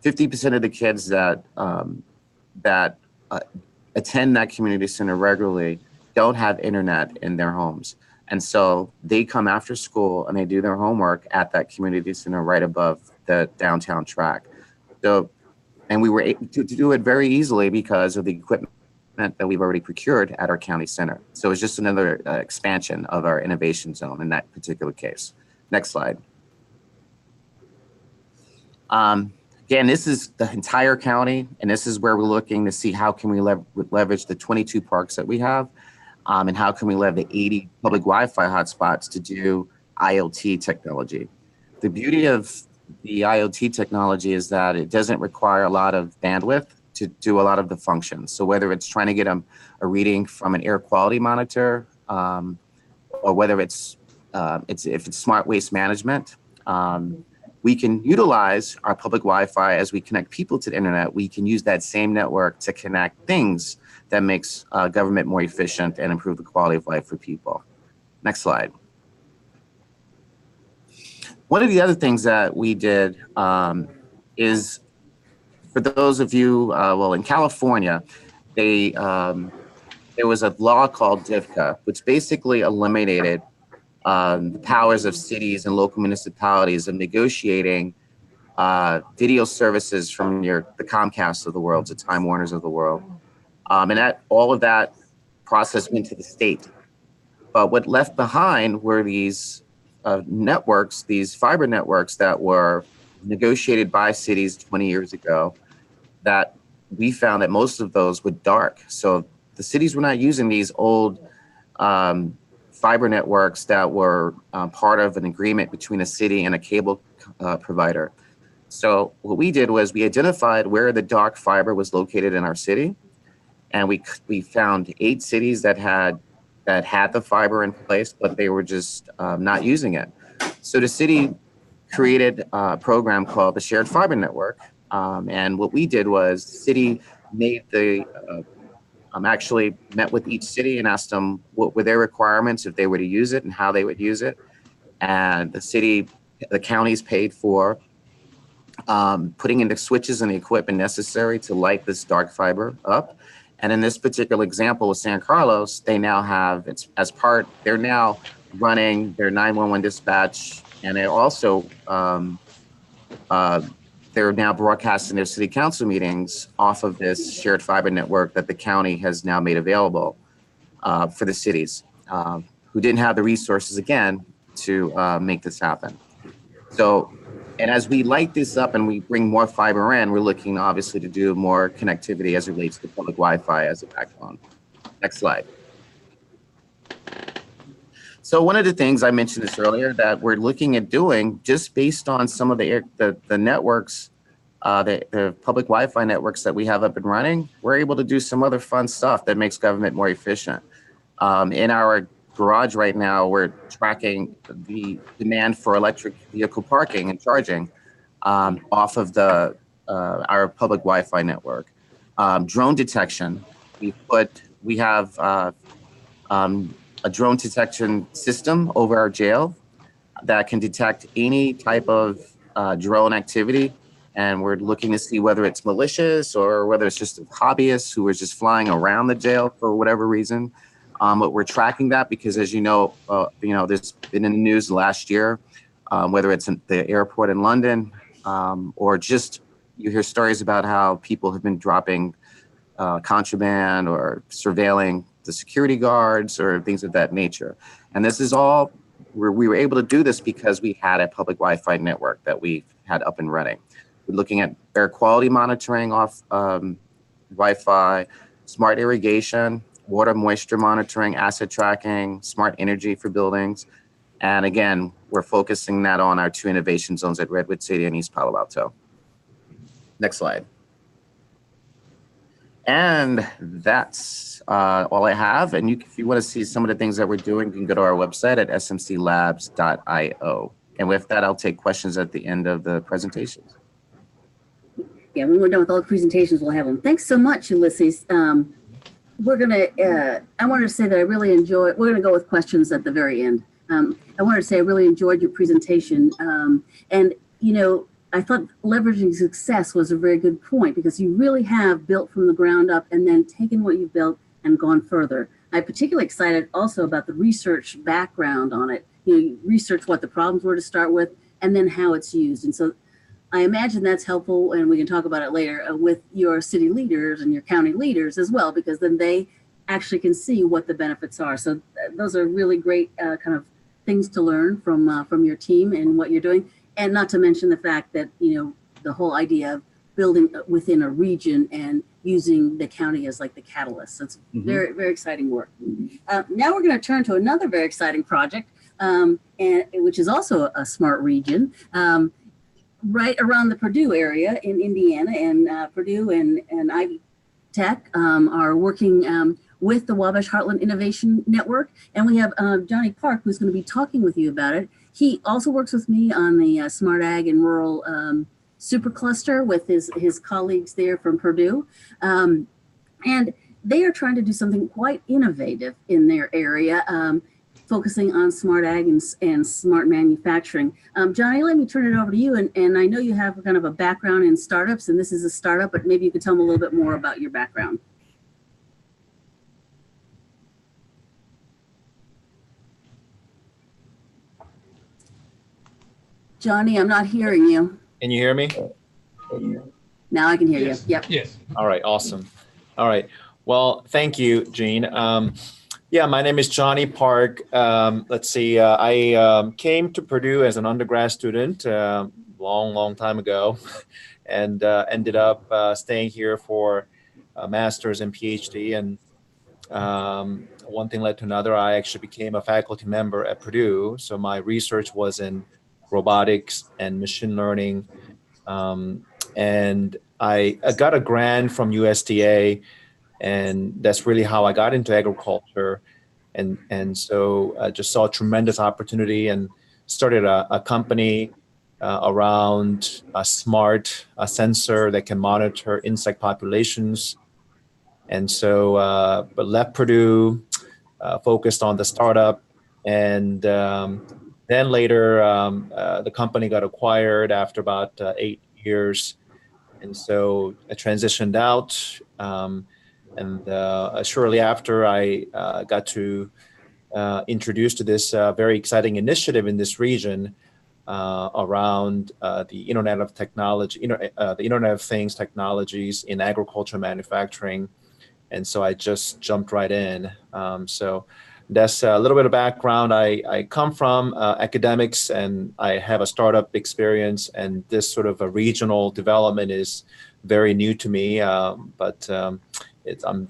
50% of the kids that attend that community center regularly don't have internet in their homes. And so they come after school and they do their homework at that community center right above the downtown track. So, and we were able to do it very easily because of the equipment that we've already procured at our county center. So it's just another expansion of our innovation zone in that particular case. Next slide. Again, this is the entire county, and this is where we're looking to see how can we leverage the 22 parks that we have, and how can we leverage the 80 public Wi-Fi hotspots to do IoT technology. The beauty of the IoT technology is that it doesn't require a lot of bandwidth to do a lot of the functions. So whether it's trying to get a reading from an air quality monitor, or whether it's if it's smart waste management, we can utilize our public Wi-Fi as we connect people to the internet. We can use that same network to connect things that makes government more efficient and improve the quality of life for people. Next slide. One of the other things that we did is, for those of you, well, in California, there was a law called DIVCA, which basically eliminated the powers of cities and local municipalities of negotiating video services from the Comcasts of the world, the Time Warners of the world. And all of that process went to the state. But what left behind were these networks, these fiber networks that were negotiated by cities 20 years ago, that we found that most of those were dark. So the cities were not using these old fiber networks that were part of an agreement between a city and a cable provider. So what we did was we identified where the dark fiber was located in our city, and we found 8 cities that had the fiber in place, but they were just not using it. So the city created a program called the Shared Fiber Network, and what we did was the city made actually met with each city and asked them what were their requirements if they were to use it and how they would use it. And the counties paid for putting in the switches and the equipment necessary to light this dark fiber up. And in this particular example with San Carlos, they now have, they're now running their 911 dispatch, and they're also, they're now broadcasting their city council meetings off of this shared fiber network that the county has now made available for the cities who didn't have the resources, again, to make this happen. So, and as we light this up and we bring more fiber in, we're looking obviously to do more connectivity as it relates to public Wi-Fi as a backbone. Next slide. So one of the things I mentioned this earlier that we're looking at doing, just based on some of the networks, the public Wi-Fi networks that we have up and running, we're able to do some other fun stuff that makes government more efficient. In our garage right now, we're tracking the demand for electric vehicle parking and charging off of our public Wi-Fi network. Drone detection, we have a drone detection system over our jail that can detect any type of drone activity. And we're looking to see whether it's malicious or whether it's just hobbyists who are just flying around the jail for whatever reason. But we're tracking that because, as you know, there's been in the news last year, whether it's in the airport in London or just you hear stories about how people have been dropping contraband or surveilling the security guards or things of that nature. And this is all, we were able to do this because we had a public Wi-Fi network that we had up and running. We're looking at air quality monitoring off Wi-Fi, smart irrigation, water moisture monitoring, asset tracking, smart energy for buildings. And again, we're focusing that on our 2 innovation zones at Redwood City and East Palo Alto. Next slide. And that's all I have. And if you want to see some of the things that we're doing, you can go to our website at smclabs.io. And with that, I'll take questions at the end of the presentations. Yeah, when we're done with all the presentations, we'll have them. Thanks so much, Ulysses. We're gonna, I wanted to say that I really enjoyed, we're gonna go with questions at the very end. I wanted to say I really enjoyed your presentation. And, you know, I thought leveraging success was a very good point because you really have built from the ground up and then taken what you've built and gone further. I'm particularly excited also about the research background on it. You research what the problems were to start with and then how it's used. And so I imagine that's helpful, and we can talk about it later, with your city leaders and your county leaders as well, because then they actually can see what the benefits are. So those are really great kind of things to learn from your team and what you're doing. And not to mention the fact that, you know, the whole idea of building within a region and using the county as like the catalyst. So it's very, very exciting work. Now we're going to turn to another very exciting project, and which is also a smart region. right around the Purdue area in Indiana, and Purdue and Ivy Tech are working with the Wabash Heartland Innovation Network. And we have Johnny Park, who's going to be talking with you about it. He also works with me on the Smart Ag and Rural Supercluster with his colleagues there from Purdue. And they are trying to do something quite innovative in their area, focusing on smart ag and smart manufacturing. Johnny, let me turn it over to you. And I know you have kind of a background in startups, and this is a startup, but maybe you could tell them a little bit more about your background. Johnny, I'm not hearing you. Can you hear me? Now I can hear Yes. you. Yep. Yes. All right, awesome. All right. Well, thank you, Jean. Yeah, my name is Johnny Park. Let's see, I came to Purdue as an undergrad student long time ago, and ended up staying here for a master's and PhD. And one thing led to another. I actually became a faculty member at Purdue. So my research was in robotics and machine learning. And I got a grant from USDA, and that's really how I got into agriculture. And so I just saw a tremendous opportunity and started a company around a smart sensor that can monitor insect populations. And so, but left Purdue, focused on the startup, and then later the company got acquired after about 8 years. And so I transitioned out. And shortly after, I got to introduced to this very exciting initiative in this region around the Internet of Technology, the Internet of Things technologies in agriculture manufacturing. And so I just jumped right in. So that's a little bit of background. I come from academics, and I have a startup experience, and this sort of a regional development is very new to me. I'm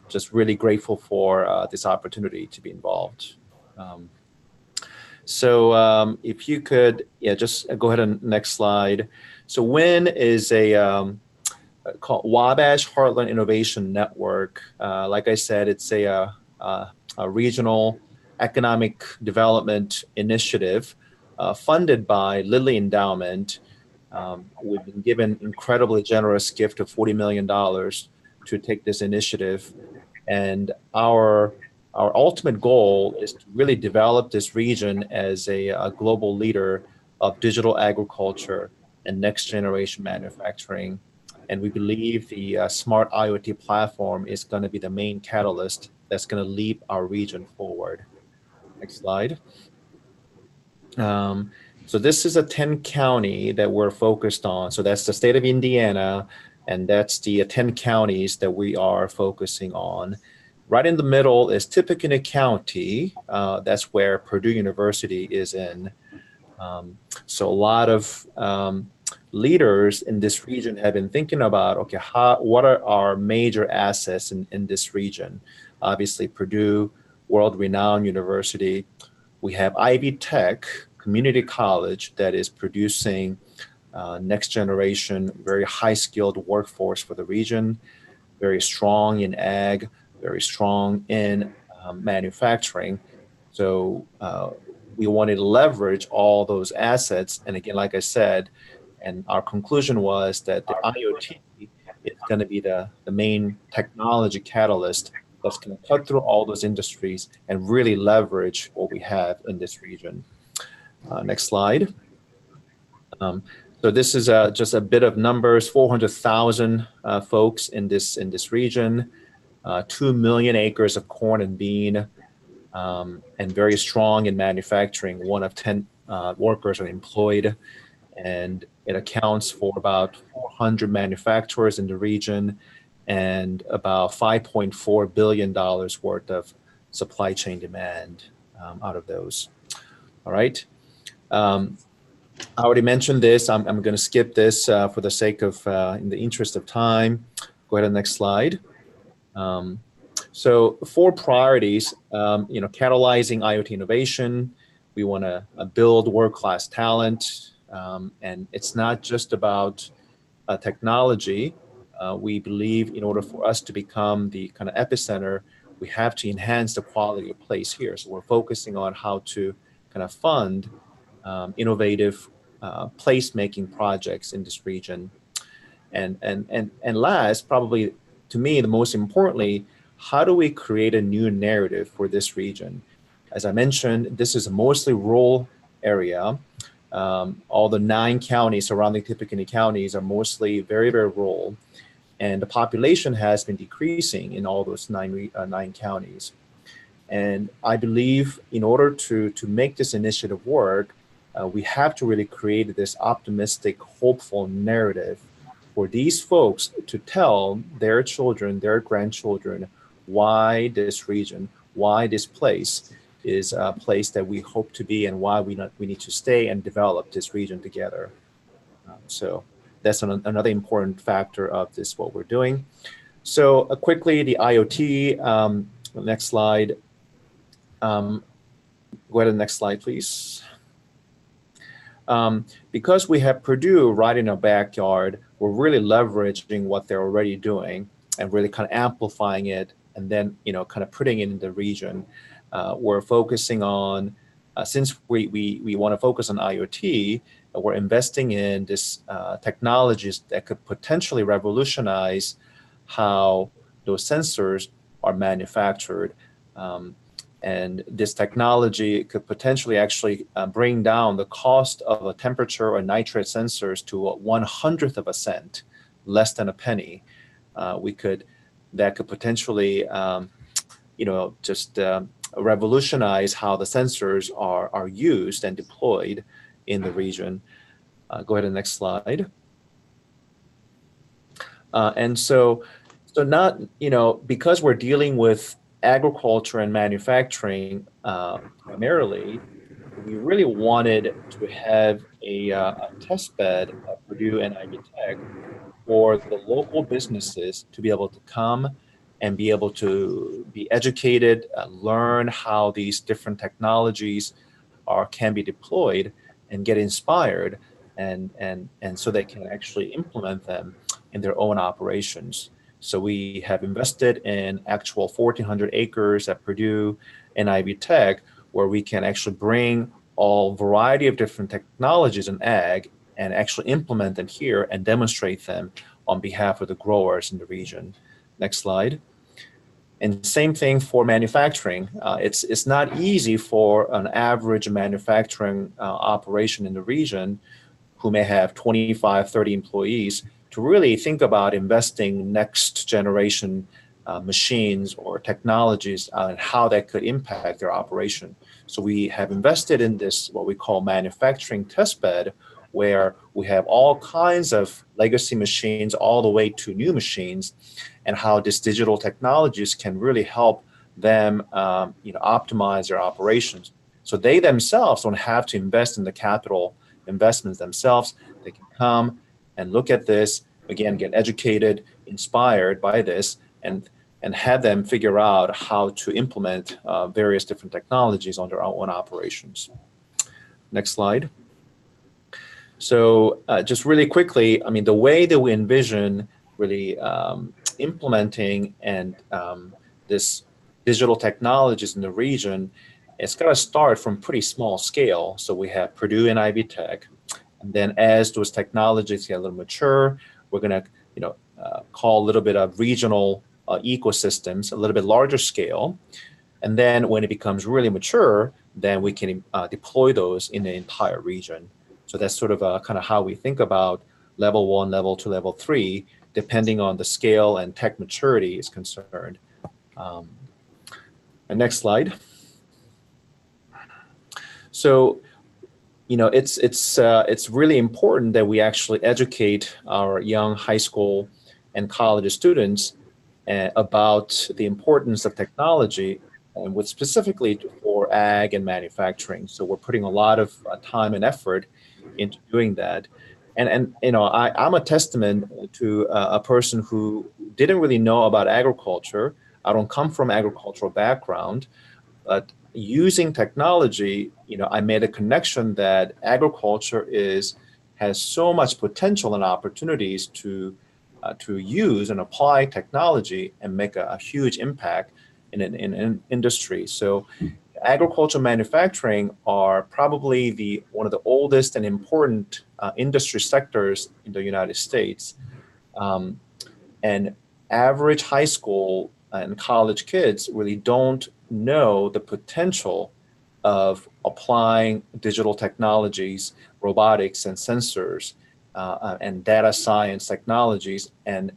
just really grateful for this opportunity to be involved. If you could, just go ahead and next slide. So WIN is a called Wabash Heartland Innovation Network. Like I said, it's a regional economic development initiative funded by Lilly Endowment. We've been given incredibly generous gift of $40 million to take this initiative. And our ultimate goal is to really develop this region as a global leader of digital agriculture and next generation manufacturing. And we believe the smart IoT platform is going to be the main catalyst that's going to lead our region forward. Next slide. So this is a 10 county that we're focused on. So that's the state of Indiana, and that's the 10 counties that we are focusing on. Right in the middle is Tippecanoe County. That's where Purdue University is in. So a lot of leaders in this region have been thinking about, okay, what are our major assets in this region? Obviously, Purdue, world-renowned university. We have Ivy Tech, community college that is producing next generation, very high-skilled workforce for the region, very strong in ag, very strong in manufacturing. So we wanted to leverage all those assets. And again, like I said, and our conclusion was that the IoT is going to be the main technology catalyst that's going to cut through all those industries and really leverage what we have in this region. Next slide. So this is just a bit of numbers: 400,000 folks in this region, 2 million acres of corn and bean, and very strong in manufacturing. 1 of 10 workers are employed, and it accounts for about 400 manufacturers in the region and about $5.4 billion worth of supply chain demand out of those. All right. I already mentioned this. I'm going to skip this for the sake of, in the interest of time. Go ahead to the next slide. So 4 priorities, catalyzing IoT innovation. We want to build world-class talent. And it's not just about technology. We believe in order for us to become the kind of epicenter, we have to enhance the quality of place here. So we're focusing on how to kind of fund innovative placemaking projects in this region. And last, probably to me, the most importantly, how do we create a new narrative for this region? As I mentioned, this is a mostly rural area. All the 9 counties surrounding Tippecanoe counties are mostly very, very rural. And the population has been decreasing in all those 9 counties. And I believe in order to make this initiative work, we have to really create this optimistic, hopeful narrative for these folks to tell their children, their grandchildren, why this region, why this place is a place that we hope to be, and why we need to stay and develop this region together. So that's another important factor of this, what we're doing. So quickly, the IoT, next slide. Go ahead to the next slide, please. Because we have Purdue right in our backyard, we're really leveraging what they're already doing and really kind of amplifying it, and then kind of putting it in the region. We're focusing on, since we want to focus on IoT, we're investing in this technologies that could potentially revolutionize how those sensors are manufactured. And this technology could potentially actually bring down the cost of a temperature or nitrate sensors to 1/100th of a cent, less than a penny. That could potentially, just revolutionize how the sensors are used and deployed in the region. Go ahead to the next slide. And so not, because we're dealing with agriculture and manufacturing primarily, we really wanted to have a test bed at Purdue and Ivy Tech for the local businesses to be able to come and be able to be educated, learn how these different technologies can be deployed, and get inspired, and so they can actually implement them in their own operations. So we have invested in actual 1,400 acres at Purdue and Ivy Tech, where we can actually bring all variety of different technologies in ag and actually implement them here and demonstrate them on behalf of the growers in the region. Next slide. And same thing for manufacturing. It's not easy for an average manufacturing operation in the region who may have 25, 30 employees to really think about investing next generation machines or technologies and how that could impact their operation. So we have invested in this, what we call manufacturing test bed, where we have all kinds of legacy machines all the way to new machines, and how these digital technologies can really help them optimize their operations. So they themselves don't have to invest in the capital investments themselves. They can come and look at this, again, get educated, inspired by this, and have them figure out how to implement various different technologies on their own operations. Next slide. So just really quickly, the way that we envision really implementing and this digital technologies in the region, it's got to start from pretty small scale. So we have Purdue and Ivy Tech, and then as those technologies get a little mature, we're going to call a little bit of regional ecosystems, a little bit larger scale. And then when it becomes really mature, then we can deploy those in the entire region. So that's sort of kind of how we think about level 1, level 2, level 3, depending on the scale and tech maturity is concerned. And next slide. So, it's really important that we actually educate our young high school and college students about the importance of technology, and with specifically for ag and manufacturing. So we're putting a lot of time and effort into doing that. And I'm a testament to a person who didn't really know about agriculture. I don't come from agricultural background, but using technology, I made a connection that agriculture is has so much potential and opportunities to use and apply technology and make a huge impact in an industry. So agricultural manufacturing are probably one of the oldest and important industry sectors in the United States. And average high school and college kids really don't know the potential of applying digital technologies, robotics and sensors, and data science technologies, and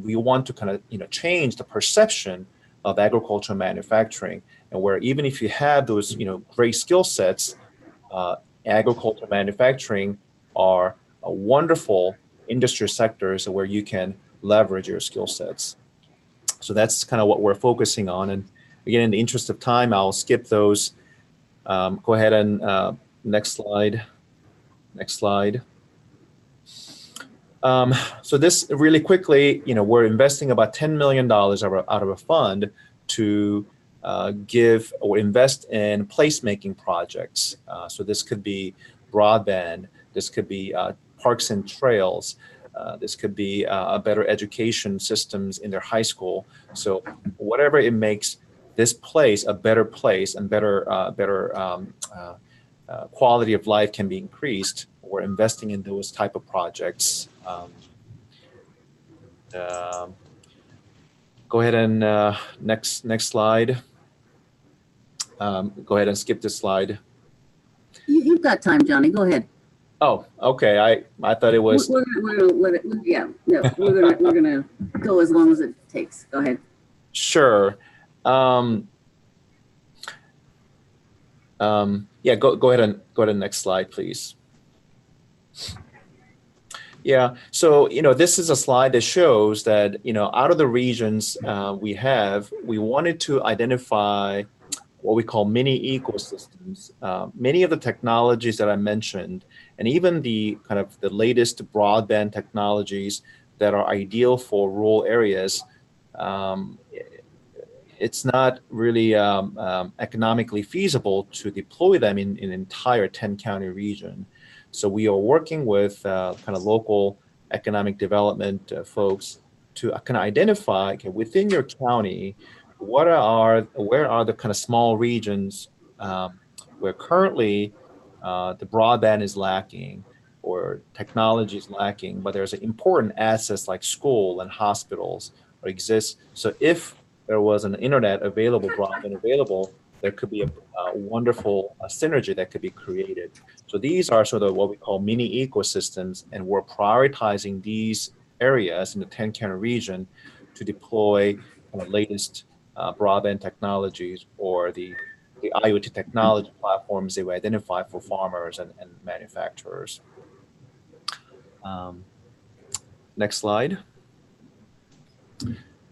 we want to kind of change the perception of agricultural manufacturing, and where even if you have those great skill sets, agricultural manufacturing are a wonderful industry sectors where you can leverage your skill sets. So that's kind of what we're focusing on. And again, in the interest of time, I'll skip those. Go ahead and next slide. Next slide. So this really quickly, we're investing about $10 million out of a fund to give or invest in placemaking projects. So this could be broadband, this could be parks and trails, this could be better education systems in their high school. So whatever it makes this place a better place and better quality of life can be increased, we're investing in those type of projects. Go ahead and next slide. Go ahead and skip this slide. You've got time, Johnny. Go ahead. Oh, okay. I thought it was. We're gonna let it. Yeah, no, we're gonna go as long as it takes. Go ahead. Sure. Yeah. Go ahead and next slide, please. Yeah. So this is a slide that shows that out of the regions we wanted to identify what we call mini ecosystems. Many of the technologies that I mentioned, and even the kind of the latest broadband technologies that are ideal for rural areas, it's not really economically feasible to deploy them in an entire 10-county region. So we are working with kind of local economic development folks to kind of identify, okay, within your county, where are the kind of small regions where currently the broadband is lacking or technology is lacking, but there's important assets like school and hospitals or exist. So if there was an internet available, broadband available, there could be a wonderful synergy that could be created. So these are sort of what we call mini ecosystems, and we're prioritizing these areas in the 10-county region to deploy the latest broadband technologies or the IoT technology platforms that we identify for farmers and manufacturers. Next slide.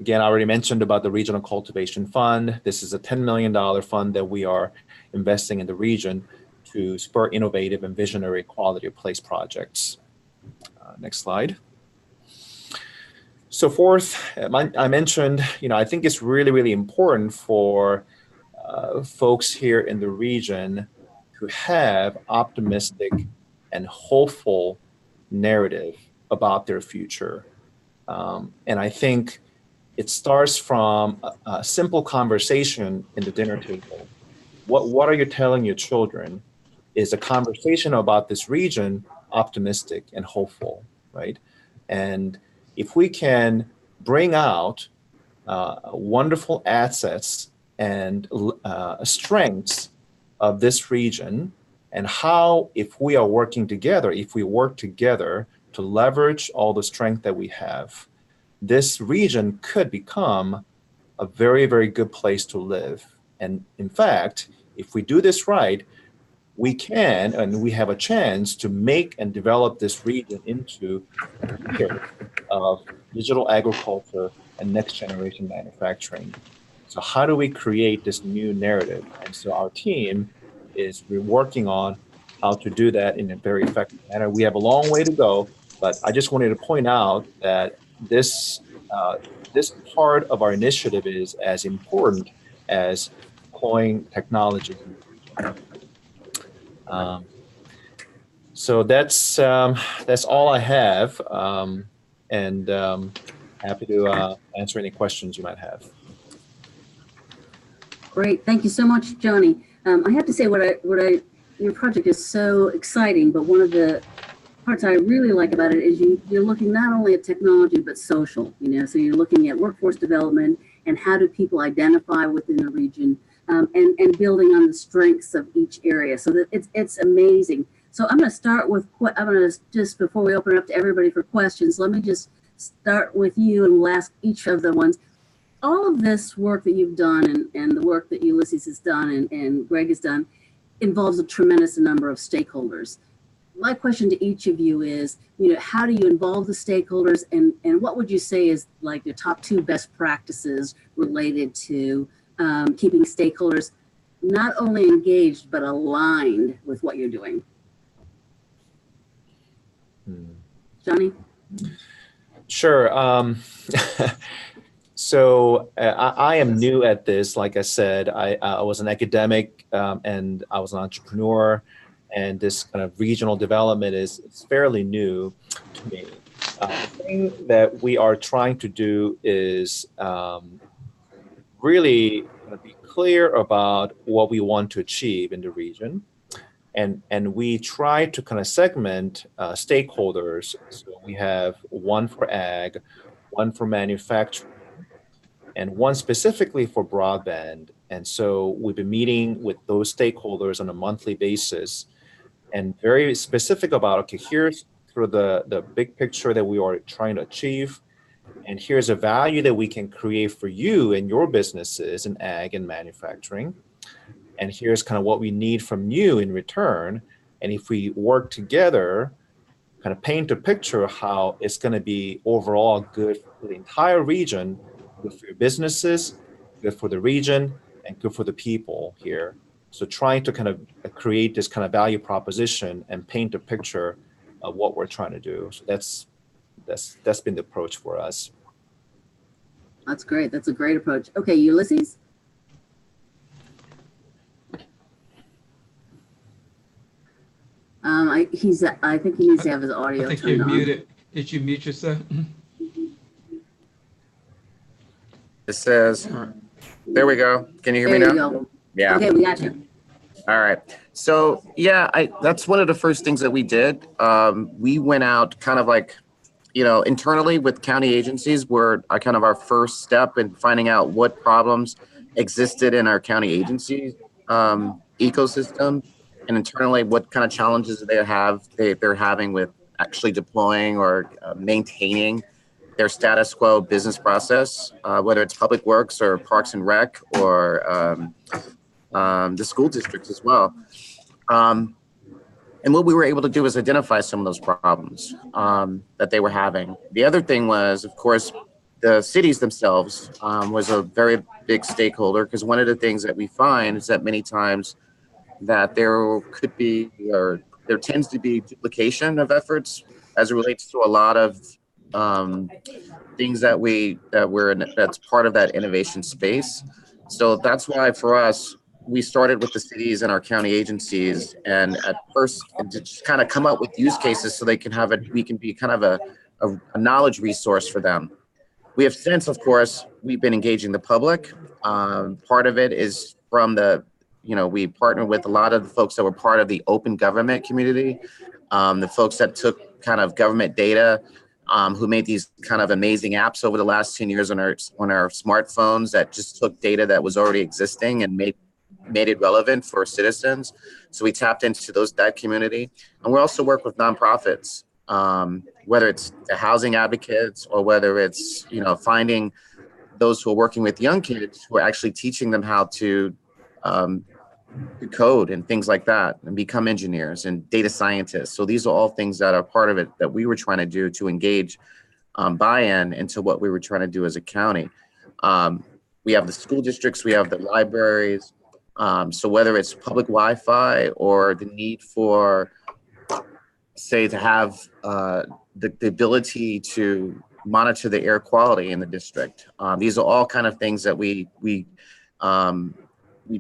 Again, I already mentioned about the Regional Cultivation Fund. This is a $10 million fund that we are investing in the region to spur innovative and visionary quality of place projects. Next slide. So fourth, I mentioned, I think it's really, really important for folks here in the region to have optimistic and hopeful narrative about their future. And I think it starts from a simple conversation in the dinner table. What are you telling your children? Is a conversation about this region optimistic and hopeful, right? And if we can bring out wonderful assets and strengths of this region, and how, if we are working together, if we work together to leverage all the strength that we have, this region could become a very, very good place to live. And in fact, if we do this right, we can, and we have a chance to make and develop this region into a leader of digital agriculture and next generation manufacturing. So how do we create this new narrative? And so our team is working on how to do that in a very effective manner. We have a long way to go, but I just wanted to point out that this part of our initiative is as important as deploying technology. So that's all I have, and happy to answer any questions you might have. Great, thank you so much, Johnny. I have to say, your project is so exciting, but one of the parts I really like about it is you're looking not only at technology but social. So you're looking at workforce development and how do people identify within the region, and building on the strengths of each area. So that it's amazing. So I'm going to start with just before we open it up to everybody for questions, let me just start with you, and we'll ask each of the ones. All of this work that you've done and the work that Ulysses has done and Greg has done involves a tremendous number of stakeholders. My question to each of you is, how do you involve the stakeholders, and what would you say is like the top 2 best practices related to keeping stakeholders not only engaged but aligned with what you're doing? Johnny? Sure. So I am new at this. Like I said, I was an academic, and I was an entrepreneur, and this kind of regional development is fairly new to me. The thing that we are trying to do is really be clear about what we want to achieve in the region. And we try to kind of segment stakeholders. So we have one for ag, one for manufacturing, and one specifically for broadband. And so we've been meeting with those stakeholders on a monthly basis and very specific about, okay, here's sort of the big picture that we are trying to achieve. And here's a value that we can create for you and your businesses in ag and manufacturing. And here's kind of what we need from you in return. And if we work together, kind of paint a picture of how it's going to be overall good for the entire region, good for your businesses, good for the region, and good for the people here. So trying to kind of create this kind of value proposition and paint a picture of what we're trying to do. So that's been the approach for us. That's great. That's a great approach. Okay, Ulysses? I think he needs to have his audio I think turned you're on. muted. Did you mute yourself? It says, there we go. Can you hear me There now? you go. Yeah. Okay, we got you. All right. So yeah, that's one of the first things that we did. We went out kind of like, internally with county agencies were kind of our first step in finding out what problems existed in our county agency ecosystem, and internally what kind of challenges they're having with actually deploying or maintaining their status quo business process, whether it's public works or parks and rec or the school districts as well. And what we were able to do is identify some of those problems that they were having. The other thing was, of course, the cities themselves was a very big stakeholder, because one of the things that we find is that many times that there could be, or there tends to be, duplication of efforts as it relates to a lot of things that's part of that innovation space. So that's why for us, we started with the cities and our county agencies, and at first to just kind of come up with use cases so we can be kind of a knowledge resource for them. We have since, of course, we've been engaging the public. Part of it is from we partnered with a lot of the folks that were part of the open government community, the folks that took kind of government data, who made these kind of amazing apps over the last 10 years on our smartphones that just took data that was already existing and made it relevant for citizens. So we tapped into that community. And we also work with nonprofits, whether it's the housing advocates or whether it's, finding those who are working with young kids who are actually teaching them how to code and things like that and become engineers and data scientists. So these are all things that are part of it that we were trying to do to engage buy-in into what we were trying to do as a county. We have the school districts, we have the libraries. So whether it's public Wi-Fi or the need for, say, to have the ability to monitor the air quality in the district. These are all kind of things that we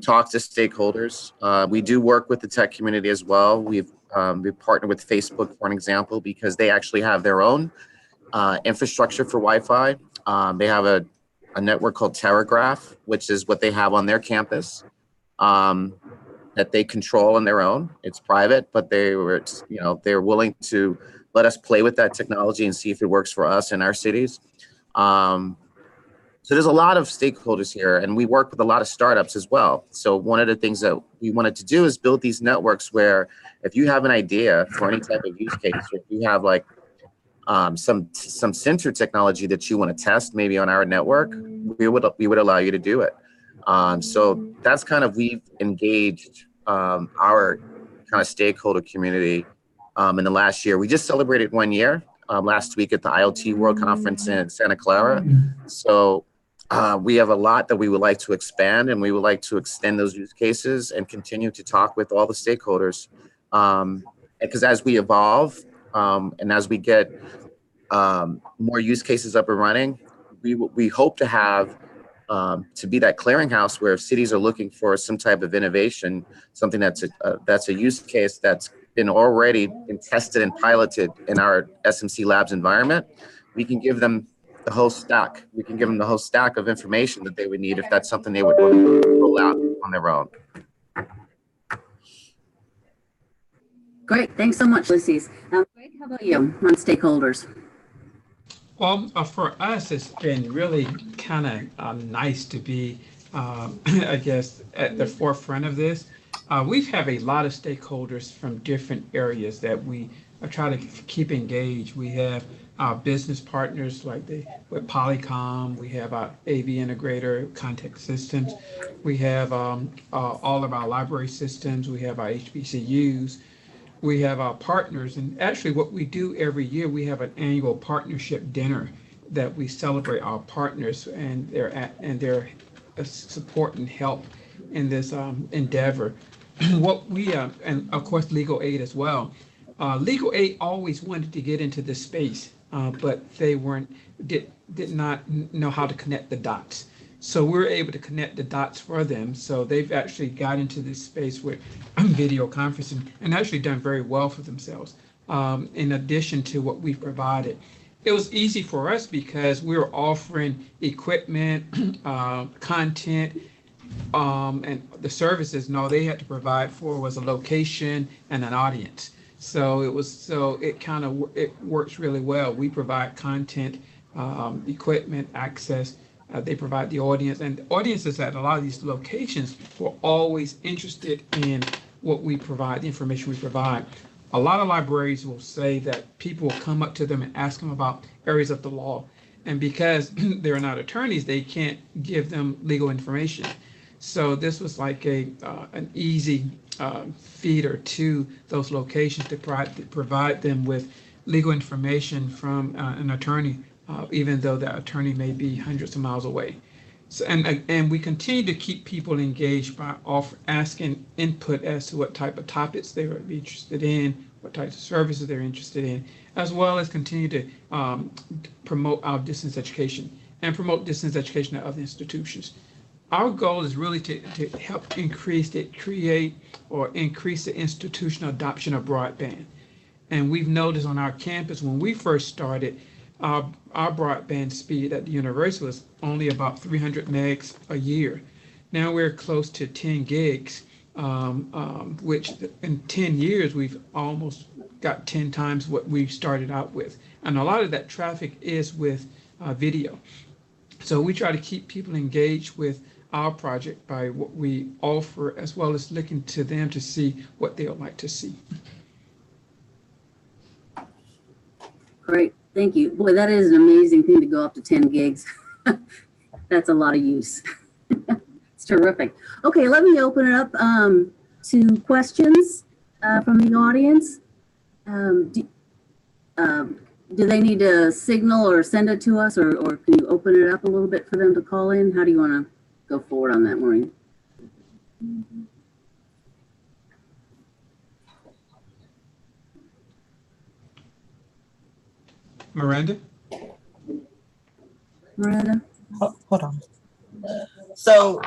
talk to stakeholders. We do work with the tech community as well. We've We partner with Facebook, for an example, because they actually have their own infrastructure for Wi-Fi. They have a network called Telegraph, which is what they have on their campus, that they control on their own. It's private, but they're willing to let us play with that technology and see if it works for us in our cities. So there's a lot of stakeholders here, and we work with a lot of startups as well. So one of the things that we wanted to do is build these networks where if you have an idea for any type of use case, or if you have like some sensor technology that you want to test maybe on our network, we would allow you to do it. So that's kind of, we've engaged our kind of stakeholder community in the last year. We just celebrated 1 year last week at the IoT World Conference in Santa Clara. So we have a lot that we would like to expand, and we would like to extend those use cases and continue to talk with all the stakeholders. Because as we evolve and as we get more use cases up and running, we hope to have to be that clearinghouse where cities are looking for some type of innovation, something that's a use case that's been already been tested and piloted in our SMC Labs environment. We can give them the whole stack. We can give them the whole stack of information that they would need if that's something they would want to roll out on their own. Great, thanks so much, Ulysses. Greg, how about you on stakeholders? Well, for us, it's been really kind of nice to be, I guess, at the forefront of this. We have a lot of stakeholders from different areas that we try to keep engaged. We have our business partners with Polycom. We have our AV integrator, Context Systems. We have all of our library systems. We have our HBCUs. We have our partners, and actually what we do every year, we have an annual partnership dinner that we celebrate our partners and their support and help in this endeavor. What we and of course legal aid as well. Legal aid always wanted to get into this space, but they did not know how to connect the dots. So we're able to connect the dots for them. So they've actually got into this space with video conferencing and actually done very well for themselves. In addition to what we've provided, it was easy for us because we were offering equipment, content, and the services. No, they had to provide for was a location and an audience. So it works really well. We provide content, equipment, access. They provide the audience, and the audiences at a lot of these locations were always interested in what we provide, the information we provide. A lot of libraries will say that people will come up to them and ask them about areas of the law. And because they're not attorneys, they can't give them legal information. So this was like an easy feeder to those locations to provide them with legal information from an attorney, even though that attorney may be hundreds of miles away. So, and we continue to keep people engaged by asking input as to what type of topics they would be interested in, what types of services they're interested in, as well as continue to promote our distance education and promote distance education at other institutions. Our goal is really to help increase the institutional adoption of broadband. And we've noticed on our campus when we first started, our broadband speed at the university was only about 300 megs a year. Now we're close to 10 gigs, which in 10 years, we've almost got 10 times what we started out with. And a lot of that traffic is with video. So we try to keep people engaged with our project by what we offer, as well as looking to them to see what they would like to see. Great, thank you. Boy, that is an amazing thing to go up to 10 gigs. That's a lot of use. It's terrific. Okay, let me open it up to questions from the audience. Do they need to signal or send it to us, or can you open it up a little bit for them to call in? How do you want to go forward on that, Maureen? Miranda? Miranda? Hold on. So,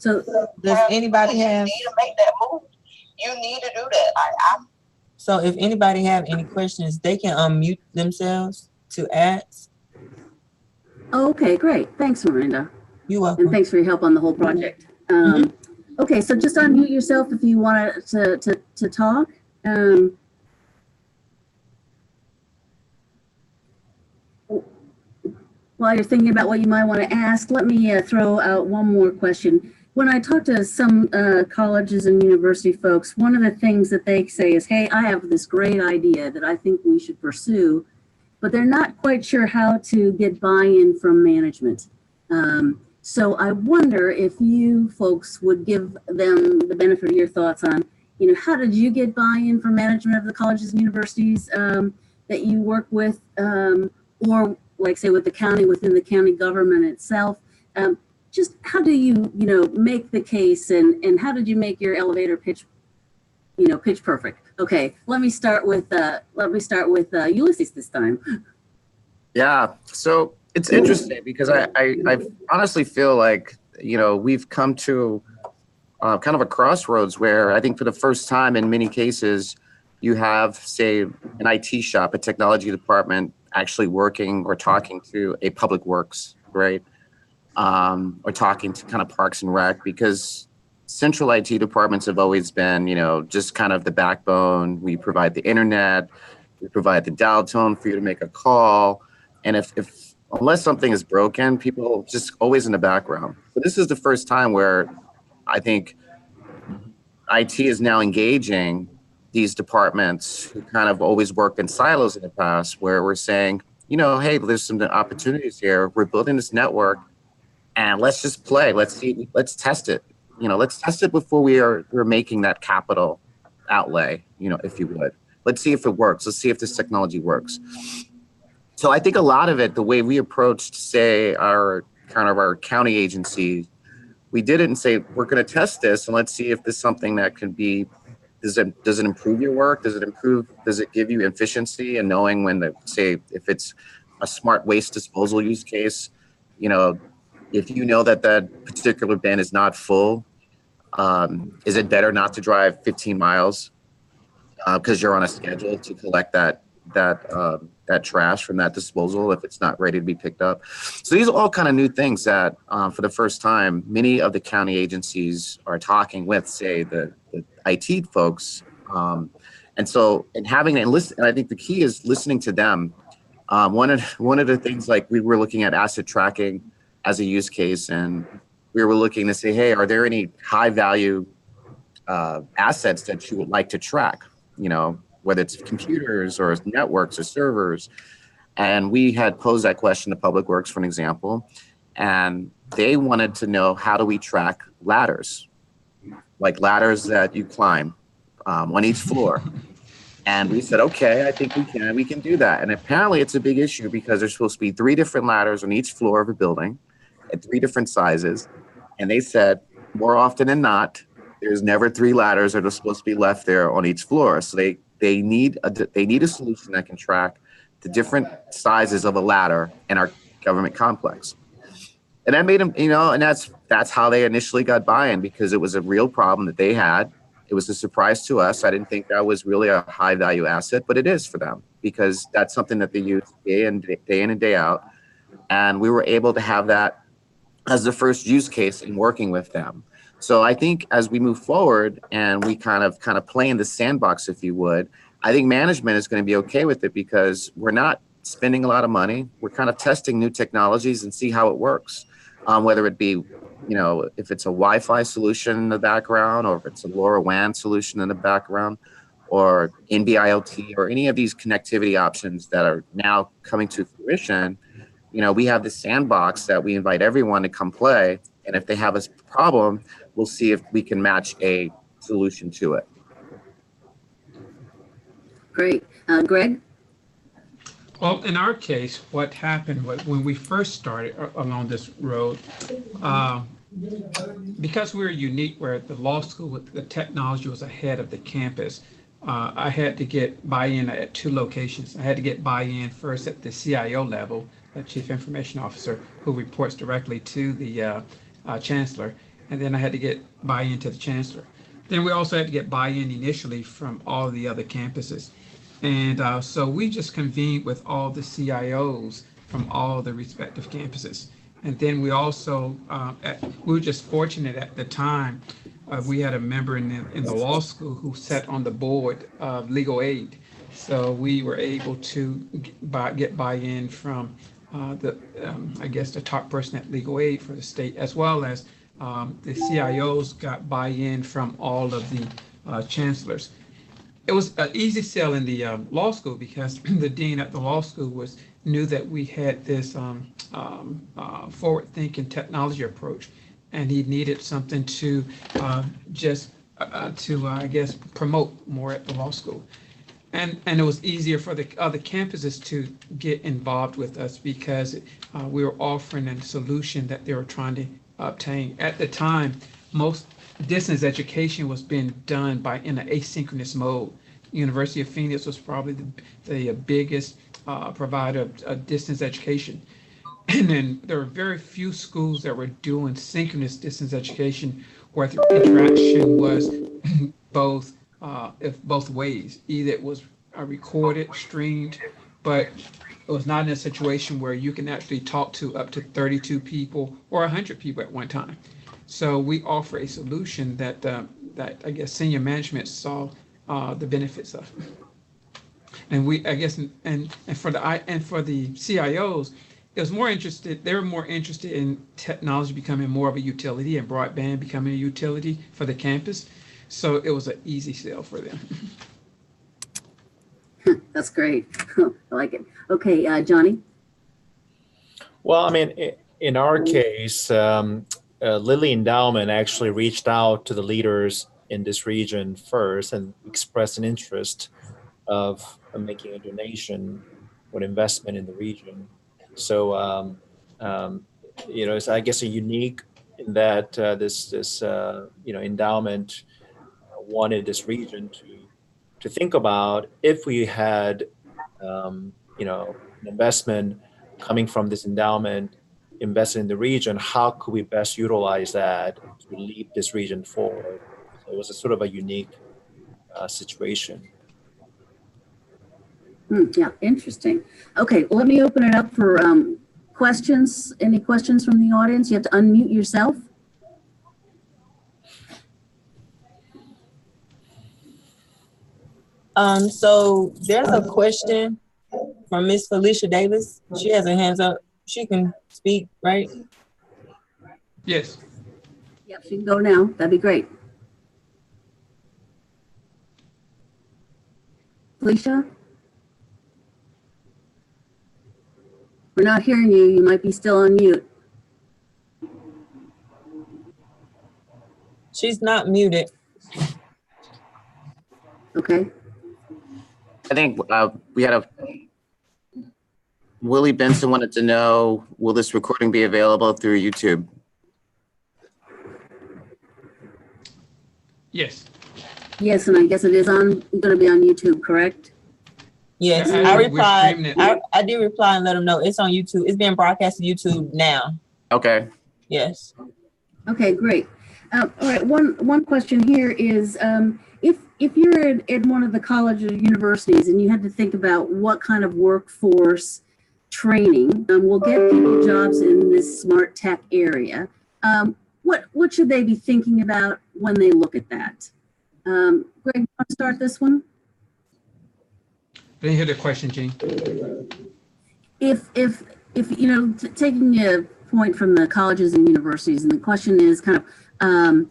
does anybody have? You need to make that move. You need to do that. So if anybody have any questions, they can unmute themselves to ask. Oh, okay, great. Thanks, Miranda. You're And welcome. thanks for your help on the whole project. Okay, so just unmute yourself if you want to talk. While you're thinking about what you might want to ask, let me throw out one more question. When I talk to some colleges and university folks, one of the things that they say is, hey, I have this great idea that I think we should pursue, but they're not quite sure how to get buy-in from management. So I wonder if you folks would give them the benefit of your thoughts on, how did you get buy-in from management of the colleges and universities that you work with, or like say with the county, within the county government itself? Just how do you, make the case, and how did you make your elevator pitch, pitch perfect? Okay, let me start with Ulysses this time. Yeah, so it's interesting because I honestly feel like, we've come to kind of a crossroads where I think for the first time in many cases, you have, say, an IT shop, a technology department actually working or talking to a public works, right? Or talking to kind of Parks and Rec, because central IT departments have always been, just kind of the backbone. We provide the internet, we provide the dial tone for you to make a call. And unless something is broken, people just always in the background. So this is the first time where I think IT is now engaging these departments who kind of always worked in silos in the past, where we're saying, hey, there's some opportunities here. We're building this network, and let's just play. Let's test it. Let's test it before we're making that capital outlay, if you would. Let's see if it works. Let's see if this technology works. So I think a lot of it, the way we approached, say, our county agency, we did it and say, we're going to test this and let's see if this is something that can be, does it improve your work? Does it give you efficiency and knowing when say, if it's a smart waste disposal use case, if you know that particular bin is not full, is it better not to drive 15 miles because you're on a schedule to collect that trash from that disposal if it's not ready to be picked up? So these are all kind of new things that for the first time, many of the county agencies are talking with, say, the IT folks. And having and listen, and I think the key is listening to them. One of the things, like, we were looking at asset tracking as a use case, and we were looking to say, hey, are there any high value assets that you would like to track? Whether it's computers or networks or servers. And we had posed that question to Public Works, for an example, and they wanted to know, how do we track ladders? Like ladders that you climb on each floor. And we said, okay, I think we can do that. And apparently it's a big issue because there's supposed to be 3 different ladders on each floor of a building at 3 different sizes. And they said, more often than not, there's never 3 ladders that are supposed to be left there on each floor. So they need a solution that can track the different sizes of a ladder in our government complex. And that made them, and that's how they initially got buy-in, because it was a real problem that they had. It was a surprise to us. I didn't think that was really a high value asset, but it is for them, because that's something that they use day in and day out. And we were able to have that as the first use case in working with them. So I think as we move forward and we kind of play in the sandbox, if you would, I think management is going to be okay with it, because we're not spending a lot of money. We're kind of testing new technologies and see how it works, whether it be, if it's a Wi-Fi solution in the background, or if it's a LoRaWAN solution in the background, or NB-IoT, or any of these connectivity options that are now coming to fruition. We have this sandbox that we invite everyone to come play. And if they have a problem, we'll see if we can match a solution to it. Great. Greg? Well, in our case, what happened when we first started along this road, because we were unique, where the law school with the technology was ahead of the campus, I had to get buy-in at 2 locations. I had to get buy-in first at the CIO level, the Chief Information Officer, who reports directly to the Chancellor, and then I had to get buy-in to the Chancellor. Then we also had to get buy-in initially from all the other campuses. And so we just convened with all the CIOs from all the respective campuses. And then we also, we were just fortunate at the time, we had a member in the law school who sat on the board of legal aid. So we were able to get buy-in from I guess, the top person at legal aid for the state, as well as the CIOs got buy-in from all of the chancellors. It was an easy sell in the law school because the dean at the law school knew that we had this forward-thinking technology approach, and he needed something to I guess, promote more at the law school. And it was easier for the other campuses to get involved with us because we were offering a solution that they were trying to obtain. At the time, most distance education was being done in an asynchronous mode. University of Phoenix was probably the biggest provider of distance education. And then there were very few schools that were doing synchronous distance education where the interaction was both ways. Either it was recorded, streamed, but it was not in a situation where you can actually talk to up to 32 people or 100 people at one time. So we offer a solution that I guess senior management saw the benefits of. And for the CIOs, it was more interested. They were more interested in technology becoming more of a utility and broadband becoming a utility for the campus. So it was an easy sell for them. That's great. I like it. Okay, Johnny. Well, I mean, in our case, Lilly Endowment actually reached out to the leaders in this region first and expressed an interest of making a donation or investment in the region. So, it's, I guess, a unique in that this endowment wanted this region to think about if we had an investment coming from this endowment invested in the region, how could we best utilize that to lead this region forward? So it was a sort of a unique situation. Yeah, interesting. Okay, well, let me open it up for questions. Any questions from the audience? You have to unmute yourself. So there's a question from Miss Felicia Davis. She has her hands up. She can speak, right? Yes. Yep, she can go now. That'd be great. Felicia? We're not hearing you. You might be still on mute. She's not muted. Okay. I think we had Willie Benson wanted to know, will this recording be available through YouTube? Yes. Yes, and I guess it is going to be on YouTube, correct? Yes, Yeah, I we're replied. streaming it. I did reply and let them know it's on YouTube. It's being broadcast to YouTube now. Okay. Yes. Okay, great. All right, one question here is, if you're at one of the colleges or universities and you had to think about what kind of workforce training will get people jobs in this smart tech area, what should they be thinking about when they look at that? Greg, you want to start this one? I didn't hear the question, Jean. If taking a point from the colleges and universities, and the question is kind of,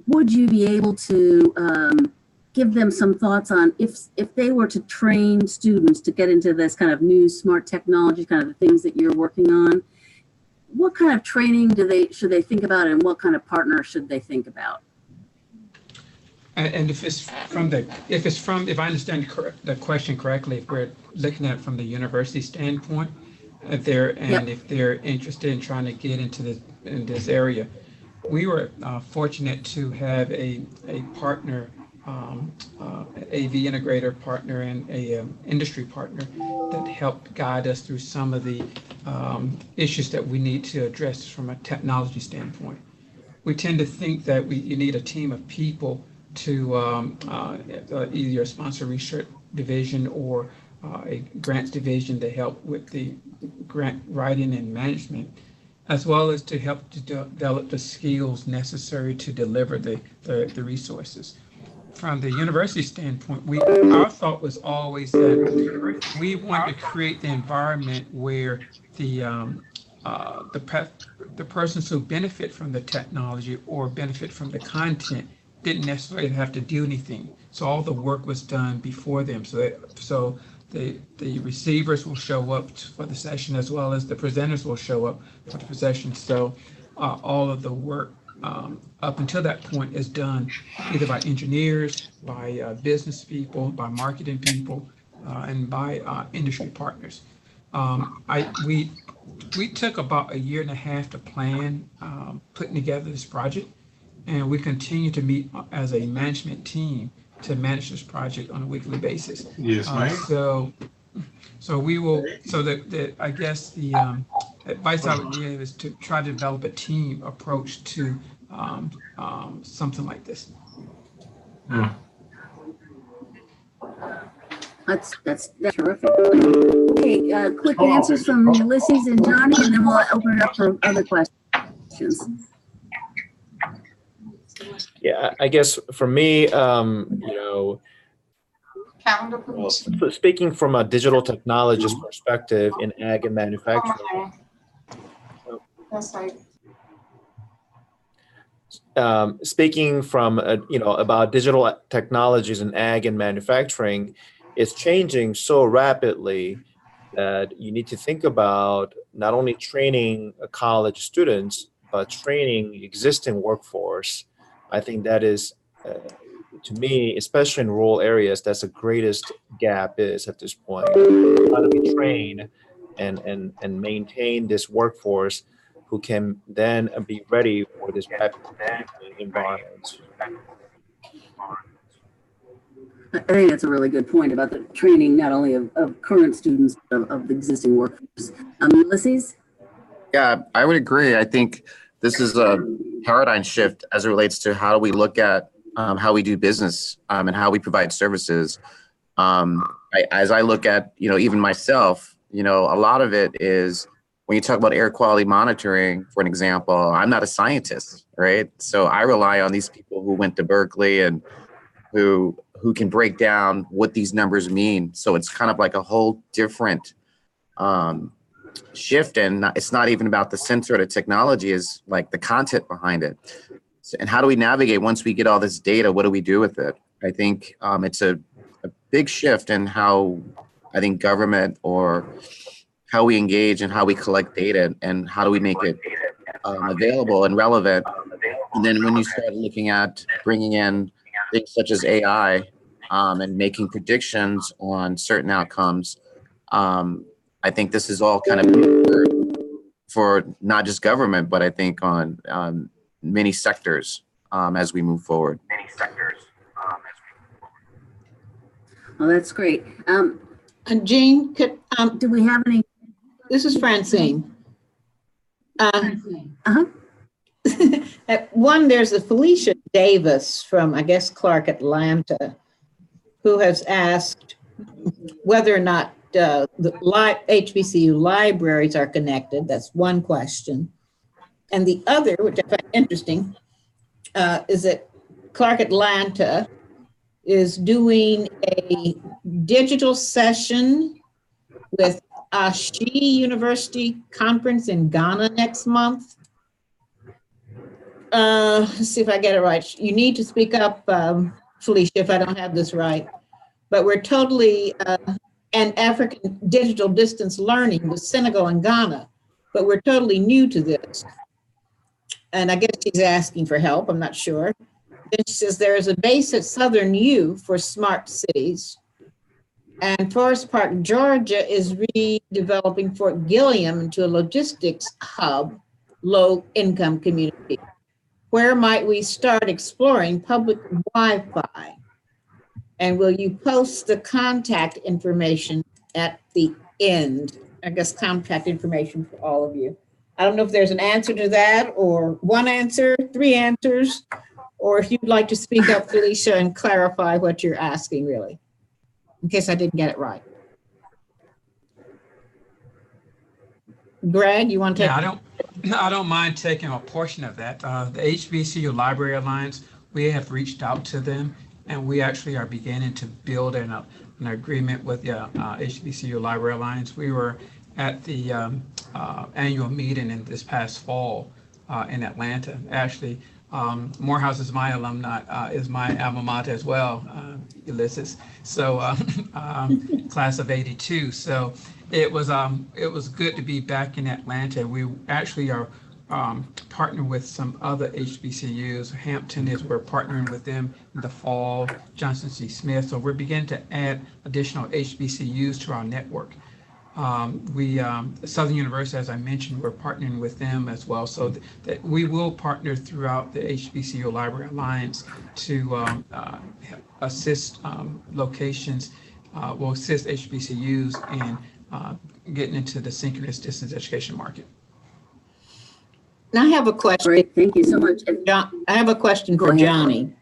would you be able to give them some thoughts on if they were to train students to get into this kind of new smart technology, kind of the things that you're working on, what kind of training should they think about, and what kind of partner should they think about? And if I understand the question correctly, if we're looking at it from the university standpoint, if they're interested in trying to get into this area, we were fortunate to have a partner, AV integrator partner, and a industry partner that helped guide us through some of the issues that we need to address from a technology standpoint. we tend to think that you need a team of people to either a sponsor research division or a grants division to help with the grant writing and management, as well as to help to develop the skills necessary to deliver the resources. From the university standpoint, our thought was always that we wanted to create the environment where the persons who benefit from the technology or benefit from the content didn't necessarily have to do anything. So all the work was done before them. So the receivers will show up for the session as well as the presenters will show up for the session. So all of the work up until that point is done either by engineers, by business people, by marketing people, and by industry partners. We took about a year and a half to plan putting together this project, and we continue to meet as a management team to manage this project on a weekly basis. Yes, ma'am. So we will. So I guess the advice I would give is to try to develop a team approach to something like this. That's terrific. Okay, quick answers from Ulysses and Johnny, and then we'll open it up for other questions. Yeah, I guess for me, speaking from a digital technologist perspective in ag and manufacturing, speaking from about digital technologies in ag and manufacturing, it's changing so rapidly that you need to think about not only training college students but training existing workforce. I think that is, to me, especially in rural areas, that's the greatest gap is at this point. How do we train and maintain this workforce who can then be ready for this rapid environment? I think that's a really good point about the training, not only of current students, but of the existing workforce. Ulysses? Yeah, I would agree. I think this is a paradigm shift as it relates to how we look at how we do business and how we provide services. As I look at, even myself, a lot of it is when you talk about air quality monitoring, for an example, I'm not a scientist, right? So I rely on these people who went to Berkeley and who can break down what these numbers mean. So it's kind of like a whole different shift, and it's not even about the sensor or the technology, is like the content behind it. And how do we navigate once we get all this data? What do we do with it? I think it's a big shift in how I think government or how we engage and how we collect data, and how do we make it available and relevant. And then when you start looking at bringing in things such as AI and making predictions on certain outcomes, I think this is all kind of for not just government, but I think on many sectors as we move forward. Well, that's great. And Jean, Do we have any? this is Francine. Uh-huh. One, there's a Felicia Davis from, I guess, Clark, Atlanta, who has asked whether or not the HBCU libraries are connected. That's one question. And the other, which I find interesting, is that Clark, Atlanta is doing a digital session with Ashi University Conference in Ghana next month. Let's see if I get it right. You need to speak up, Felicia, if I don't have this right. But we're totally, and African digital distance learning with Senegal and Ghana, but we're totally new to this. And I guess she's asking for help, I'm not sure. Then she says there is a base at Southern U for smart cities. And Forest Park, Georgia is redeveloping Fort Gilliam into a logistics hub, low income community. Where might we start exploring public Wi-Fi? And will you post the contact information at the end? I guess contact information for all of you. I don't know if there's an answer to that, or one answer, three answers, or if you'd like to speak up, Felicia, and clarify what you're asking, really, in case I didn't get it right. Greg, you want to take? Yeah, I don't mind taking a portion of that. The HBCU Library Alliance, we have reached out to them, and we actually are beginning to build an agreement with the HBCU Library Alliance. We were at the annual meeting in this past fall in Atlanta. Actually, Morehouse is my alumni, is my alma mater as well, Ulysses. So class of '82. So it was good to be back in Atlanta. We actually are partnering with some other HBCUs. Hampton we're partnering with them in the fall. Johnson C. Smith. So we're beginning to add additional HBCUs to our network. Southern University, as I mentioned, we're partnering with them as well. So that we will partner throughout the HBCU Library Alliance to assist locations, will assist HBCUs in getting into the synchronous distance education market. Now I have a question. Great, thank you so much. I have a question for Johnny.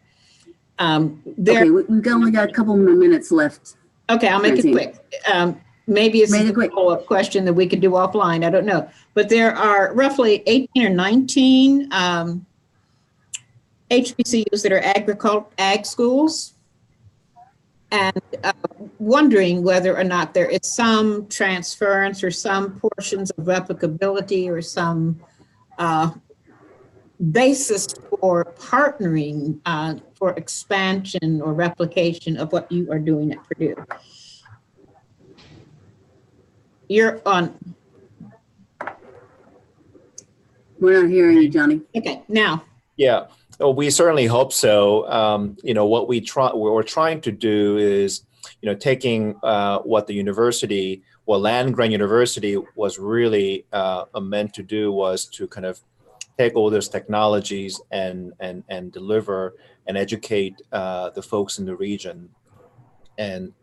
Okay, we've only got a couple more minutes left. Okay, I'll make it quick. Maybe it's a follow-up question that we could do offline. I don't know. But there are roughly 18 or 19 HBCUs that are ag schools. And wondering whether or not there is some transference or some portions of replicability or some basis for partnering for expansion or replication of what you are doing at Purdue. You're on. We're not hearing you, Johnny. Okay, now. Yeah, well, we certainly hope so. What we're trying to do is, taking what the university, what land grant university was really meant to do was to kind of take all those technologies and deliver and educate the folks in the region, and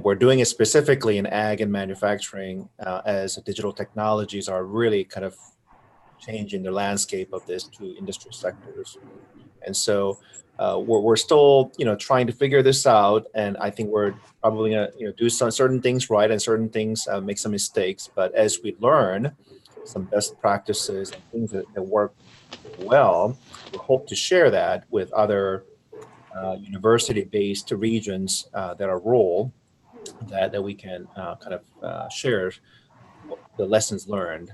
we're doing it specifically in ag and manufacturing as digital technologies are really kind of changing the landscape of these two industry sectors. And so we're still, trying to figure this out. And I think we're probably going to, do some certain things right and certain things make some mistakes. But as we learn some best practices and things that work well, we hope to share that with other university-based regions that are rural, that we can kind of share the lessons learned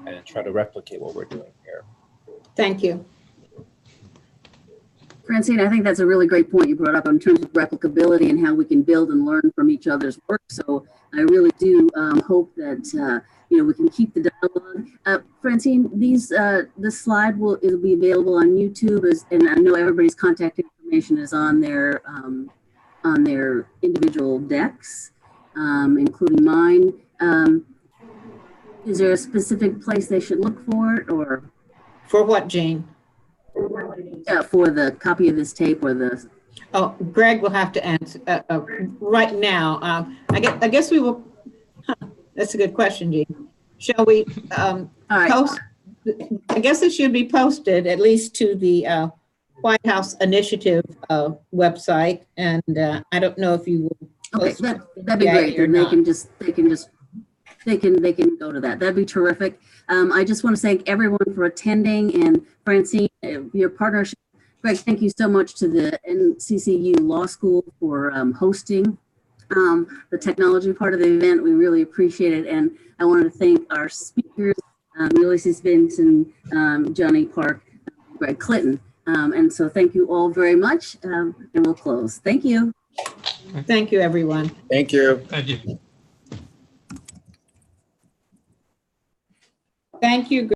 and try to replicate what we're doing here. Thank you. Francine, I think that's a really great point you brought up in terms of replicability and how we can build and learn from each other's work. So I really do hope that we can keep the dialogue. Francine, this slide will be available on YouTube, and I know everybody's contact information is on their individual decks, including mine. Is there a specific place they should look for it, or for what, Jane? For the copy of this tape or the. Oh, Greg will have to answer right now. I guess we will. That's a good question, Jane. Shall we All right. post? I guess it should be posted at least to the White House Initiative website, and I don't know if you will. Okay, that'd be great. And they can go to that. That'd be terrific. I just want to thank everyone for attending, and Francine, your partnership. Greg, thank you so much to the NCCU Law School for hosting the technology part of the event. We really appreciate it. And I want to thank our speakers, Ulysses Vinson, Johnny Park, Greg Clinton. And so thank you all very much. And we'll close. Thank you. Thank you, everyone. Thank you. Thank you. Thank you.